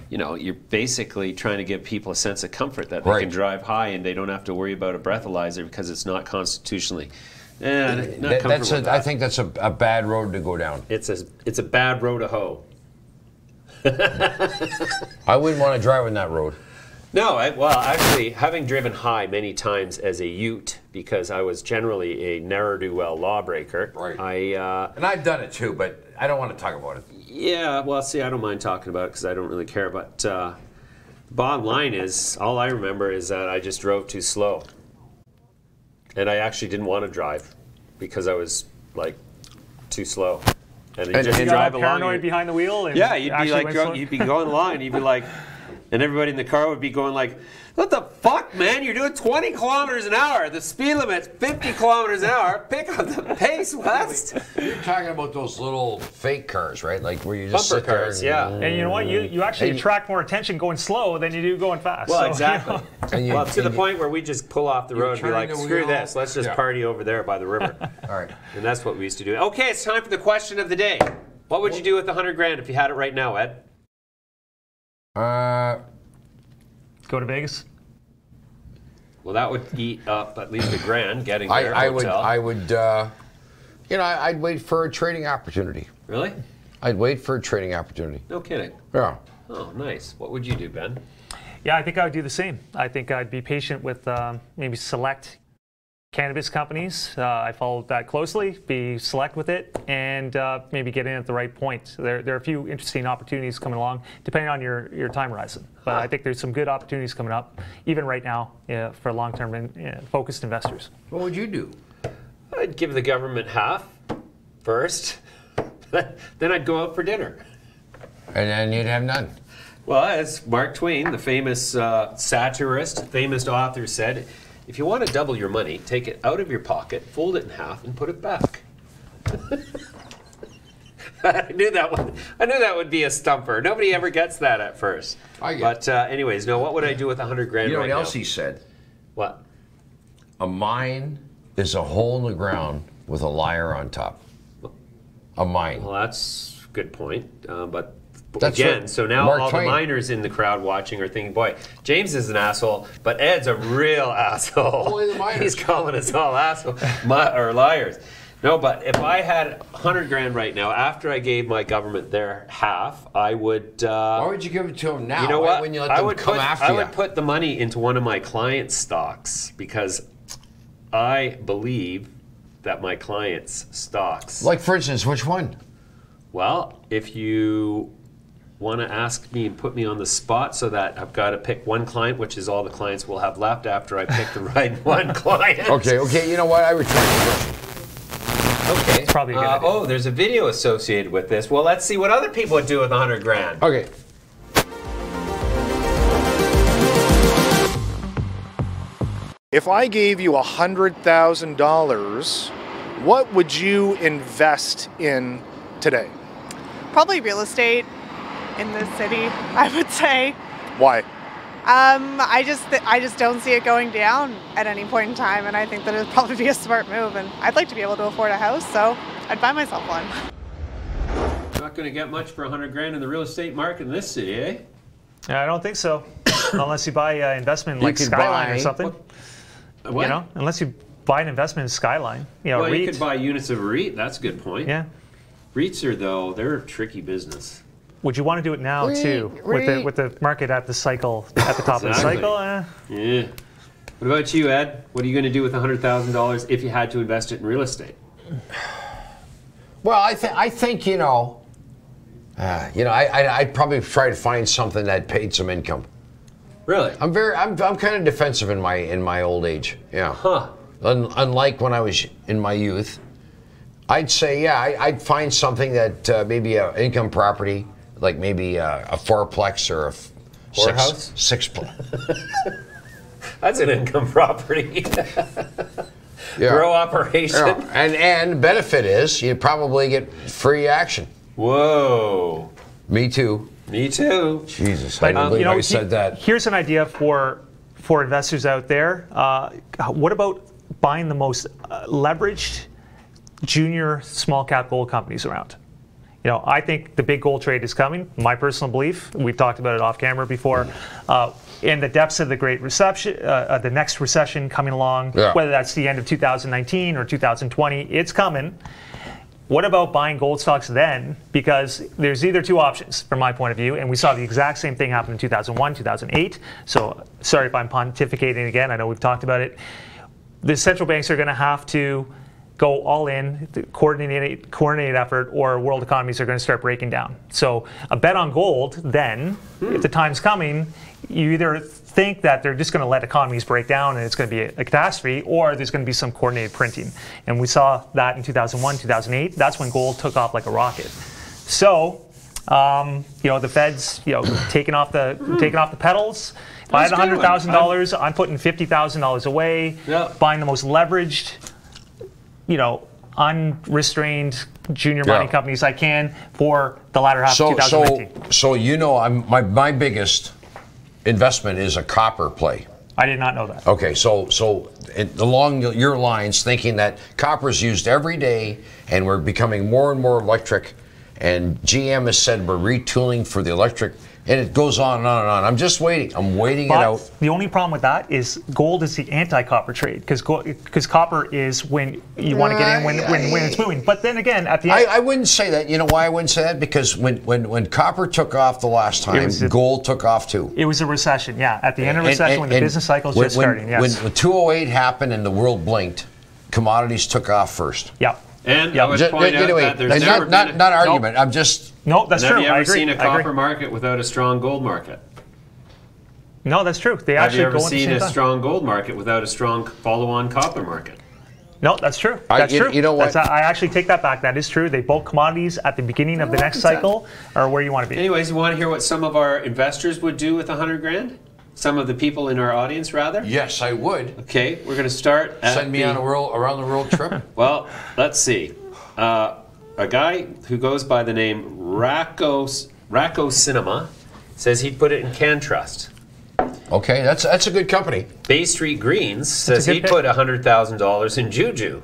you know, you're basically trying to give people a sense of comfort that they can drive high and they don't have to worry about a breathalyzer because it's not constitutionally. I think that's a bad road to go down. It's a bad road to hoe. I wouldn't want to drive on that road. No, well, actually, having driven high many times as a Ute, because I was generally a ne'er-do-well lawbreaker. Right. And I've done it too, but I don't want to talk about it. Yeah, well, see, I don't mind talking about it because I don't really care. But the bottom line is, all I remember is that I just drove too slow. And I actually didn't want to drive because I was, like, too slow. And you just drive along. Paranoid behind the wheel? And yeah, you'd be like, you'd be going along and you'd be like, and everybody in the car would be going like, what the fuck, man? You're doing 20 kilometers an hour. The speed limit's 50 kilometers an hour. Pick up the pace, West. You're talking about those little fake cars, right? Like where you just Bumper sit there cars, and, yeah. And you know what? You actually attract more attention going slow than you do going fast. Well, so, exactly. You know. Well, to the point where we just pull off the road and be like, screw this. Let's just party over there by the river. All right. And that's what we used to do. Okay, it's time for the question of the day. What would you do with 100 grand if you had it right now, Ed? Go to Vegas? Well, that would eat up at least $1,000 getting there. I would, you know, I'd wait for a trading opportunity. Really? I'd wait for a trading opportunity. No kidding. Yeah. Oh, nice. What would you do, Ben? Yeah, I think I would do the same. I think I'd be patient with maybe select cannabis companies. I followed that closely, be select with it, and maybe get in at the right point. There are a few interesting opportunities coming along, depending on your time horizon. But I think there's some good opportunities coming up, even right now, for long-term focused investors. What would you do? I'd give the government half first. Then I'd go out for dinner. And then you'd have none. Well, as Mark Twain, the famous satirist, famous author, said, if you want to double your money, take it out of your pocket, fold it in half, and put it back. I knew that would be a stumper. Nobody ever gets that at first. But anyways, no. What would I do with 100 grand? You know right what else now? he said? What? A mine is a hole in the ground with a liar on top. A mine. Well, that's a good point. But That's again, what so now Mark all Twain. the miners in the crowd watching are thinking, boy, James is an asshole, but Ed's a real asshole. Only the miners. He's calling us all assholes or liars. No, but if I had 100 grand right now, after I gave my government their half, I would... Why would you give it to them now? You know what? When you let them come after I you? would put the money into one of my clients' stocks because I believe that my clients' stocks... Like, for instance, which one? Well, if you want to ask me and put me on the spot so that I've got to pick one client, which is all the clients we'll have left after I pick the right one client. Okay, you know what? I retract the question. Okay. It's probably a good idea. Oh, there's a video associated with this. Well, let's see what other people would do with 100 grand. Okay. If I gave you $100,000, what would you invest in today? Probably real estate in the city, I would say. Why? I just don't see it going down at any point in time, and I think that it'd probably be a smart move. And I'd like to be able to afford a house, so I'd buy myself one. Not going to get much for 100 grand in the real estate market in this city, eh? I don't think so, unless you buy investment like could Skyline buy- or something. What? You know, unless you buy an investment in Skyline. You know, Well, REIT. you could buy units of a REIT. That's a good point. Yeah. REITs are, though, they're a tricky business. Would you want to do it now too, with the market at the cycle at the top Exactly. of the cycle? Yeah. What about you, Ed? What are you going to do with $100,000 if you had to invest it in real estate? Well, I think I'd probably try to find something that paid some income. Really? I'm kind of defensive in my old age. Yeah. Huh. Unlike when I was in my youth, I'd say I'd find something that maybe an income property, like maybe a fourplex or a Whorehouse? sixplex. That's an income property. Yeah. Grow operation. Yeah. And benefit is you probably get free action. Whoa. Me too. Me too. Jesus, I don't believe I said that. Here's an idea for investors out there. What about buying the most leveraged junior small cap gold companies around? You know, I think the big gold trade is coming. My personal belief. We've talked about it off camera before. In the depths of the Great Recession, the next recession coming along, whether that's the end of 2019 or 2020, it's coming. what about buying gold stocks then? Because there's either two options from my point of view, and we saw the exact same thing happen in 2001, 2008. So sorry if I'm pontificating again. I know we've talked about it. The central banks are going to have to go all in, coordinate effort, or world economies are going to start breaking down. So a bet on gold then, if the time's coming, you either think that they're just going to let economies break down and it's going to be a catastrophe, or there's going to be some coordinated printing. And we saw that in 2001, 2008. That's when gold took off like a rocket. So, the Fed's, taking off the pedals. If I had $100,000, I'm putting $50,000 away, buying the most leveraged, unrestrained junior mining companies I can for the latter half of 2019. So my biggest investment is a copper play. I did not know that. Okay, so along your lines, thinking that copper is used every day and we're becoming more and more electric, and GM has said we're retooling for the electric, and it goes on and on and on. I'm just waiting. I'm waiting it out. The only problem with that is gold is the anti-copper trade, because copper is when you want to get in when it's moving. But then again, at the end, I wouldn't say that. You know why I wouldn't say that? Because when copper took off the last time, gold took off too. It was a recession, yeah. At the end of a recession, when the business cycle is just starting, yes. When 2008 happened and the world blinked, commodities took off first. Yeah. And I would point out that there's never been not argument. I'm just. No, that's true. Have you ever seen a copper market without a strong gold market? No, that's true. They Have actually you ever go at the seen same a time. strong gold market without a strong follow-on copper market? No, that's true. That's true. You know what? I actually take that back. That is true. They both commodities at the beginning of the next cycle are where you want to be. Anyways, you want to hear what some of our investors would do with $100 grand? Some of the people in our audience, rather? Yes, I would. Okay, we're going to start at Send me on a around the world trip. Well, let's see. A guy who goes by the name Racco Cinema says he'd put it in CanTrust. Okay, that's a good company. Bay Street Greens says he'd put $100,000 in Juju.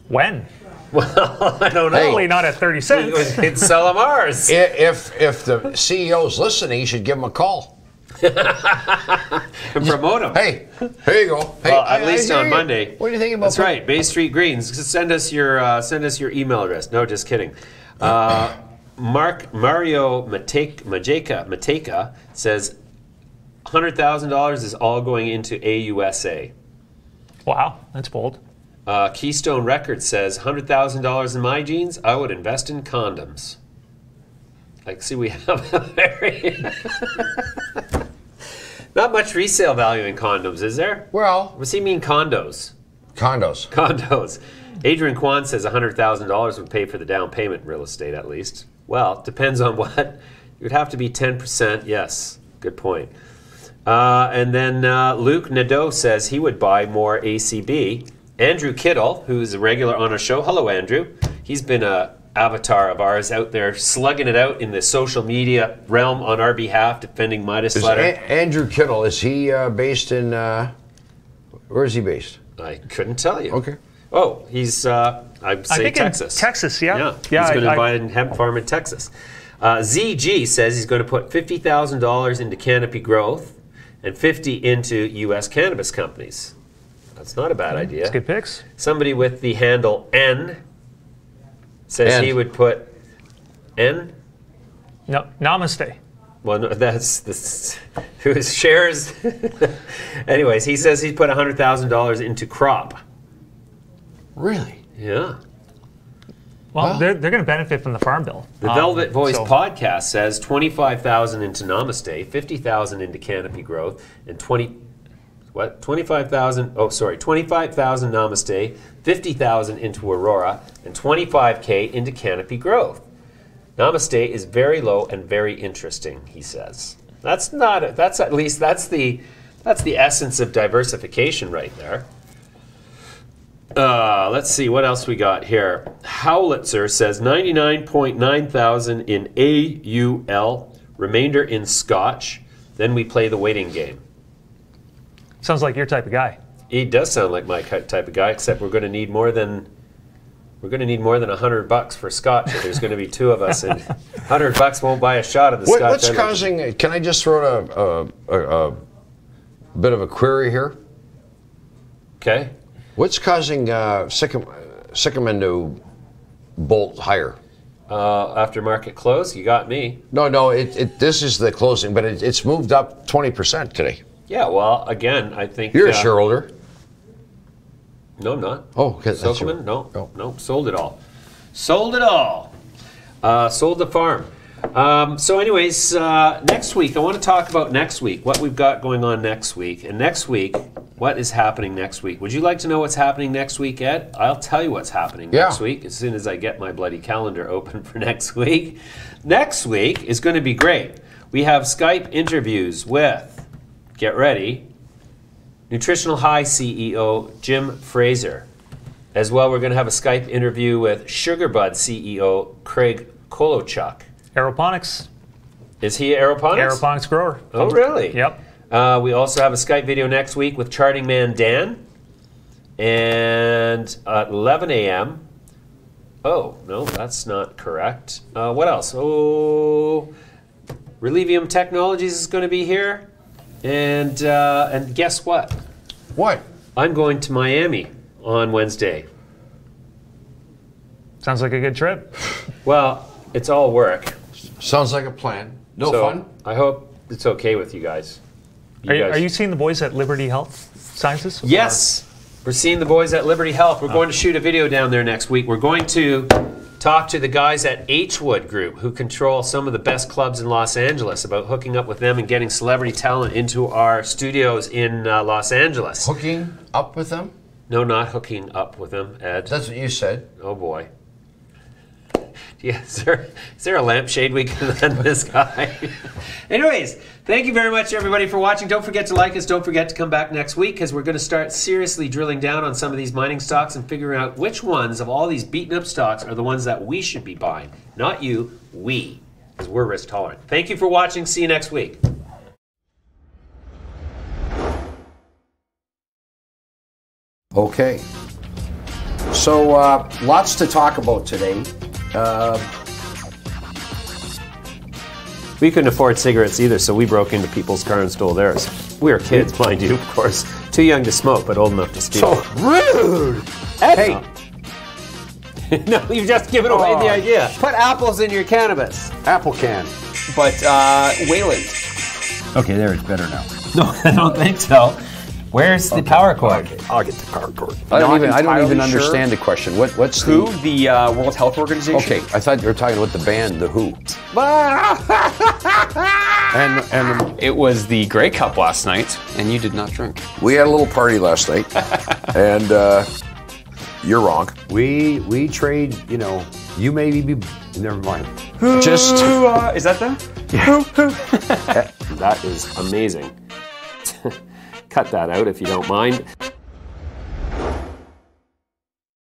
When? Well, I don't know. Probably not at 30 cents. He'd sell them ours. If the CEO's listening, you should give him a call. And promote them. Hey, here you go. Hey, well, at least on Monday. What do you think about? That's right, Bay Street Greens. Just send us your email address. No, just kidding. Mario Mateka says $100,000 is all going into AUSA. Wow, that's bold. Keystone Records says $100,000 in my jeans. I would invest in condoms. Like, see, we have a very not much resale value in condoms, is there? Well, what's he mean condos? Condos. Condos. Adrian Kwan says $100,000 would pay for the down payment real estate at least. Well, depends on what. It would have to be 10%. Yes, good point. And then Luke Nadeau says he would buy more ACB. Andrew Kittle, who's a regular on our show. Hello, Andrew. He's been a avatar of ours out there slugging it out in the social media realm on our behalf, defending Midas Letter. Andrew Kittle, is he based in, where is he based? I couldn't tell you. Okay. Oh, he's, I'd say Texas. Texas, yeah. He's going to buy a hemp farm in Texas. ZG says he's going to put $50,000 into Canopy Growth and $50,000 into U.S. cannabis companies. That's not a bad idea. That's good picks. Somebody with the handle N says he would put N? No, Namaste. Well, no, that's who shares. Anyways, he says he'd put $100,000 into crop. Really? Yeah. Well, they're going to benefit from the Farm Bill. The Velvet Voice podcast says $25,000 into Namaste, $50,000 into Canopy Growth, and $25,000 Namaste, $50,000 into Aurora, and $25K into Canopy Growth. Namaste is very low and very interesting, he says. That's the essence of diversification right there. Let's see what else we got here. Howlitzer says 99.9 thousand in AUL, remainder in Scotch. Then we play the waiting game. Sounds like your type of guy. He does sound like my type of guy, except we're going to need more than $100 for Scotch. If there's going to be two of us, and $100 won't buy a shot of the Scotch. What's causing? Can I just throw a bit of a query here? Okay. What's causing sick them into bolt higher. After market close, you got me. No, this is the closing, but it's moved up 20% today. Yeah, well, again, I think... You're a shareholder. No, I'm not. Oh, okay. Silverman? No, sold it all. Sold it all. Sold the farm. So anyways, next week, I want to talk about next week, what we've got going on next week. And next week, what is happening next week? Would you like to know what's happening next week, Ed? I'll tell you what's happening next week as soon as I get my bloody calendar open for next week. Next week is going to be great. We have Skype interviews with, get ready, Nutritional High CEO Jim Fraser. As well, we're going to have a Skype interview with Sugarbud CEO Craig Kolochuk. Aeroponics. Is he Aeroponics? Aeroponics grower. Oh, really? Yep. We also have a Skype video next week with Charting Man Dan. And at 11 a.m. Oh, no, that's not correct. What else? Oh, Relivium Technologies is going to be here. And guess what? What? I'm going to Miami on Wednesday. Sounds like a good trip. Well, it's all work. Sounds like a plan. No fun? I hope it's okay with you guys. Are you seeing the boys at Liberty Health Sciences? Yes. We're seeing the boys at Liberty Health. We're going to shoot a video down there next week. We're going to talk to the guys at H-Wood Group who control some of the best clubs in Los Angeles about hooking up with them and getting celebrity talent into our studios in Los Angeles. Hooking up with them? No, not hooking up with them, Ed. That's what you said. Oh, boy. Yeah, is there a lampshade we can lend this guy? Anyways, thank you very much, everybody, for watching. Don't forget to like us. Don't forget to come back next week because we're going to start seriously drilling down on some of these mining stocks and figuring out which ones of all these beaten up stocks are the ones that we should be buying. Not you, we, because we're risk tolerant. Thank you for watching. See you next week. Okay. So, lots to talk about today. We couldn't afford cigarettes either, so we broke into people's car and stole theirs. We were kids, mind you, of course. Too young to smoke, but old enough to steal. So rude! Hey! No, you've just given away the idea. Put apples in your cannabis. Apple can. But, Wayland. Okay, there, it's better now. No, I don't think so. Where's the power cord? Okay, I'll get the power cord. I don't even understand the question. What's Who? The World Health Organization? Okay, I thought you were talking about the band, The Who. And it was the Grey Cup last night, and you did not drink. We had a little party last night, and you're wrong. We trade, you may be, never mind. Just... is that them? Yeah. That is amazing. Cut that out if you don't mind.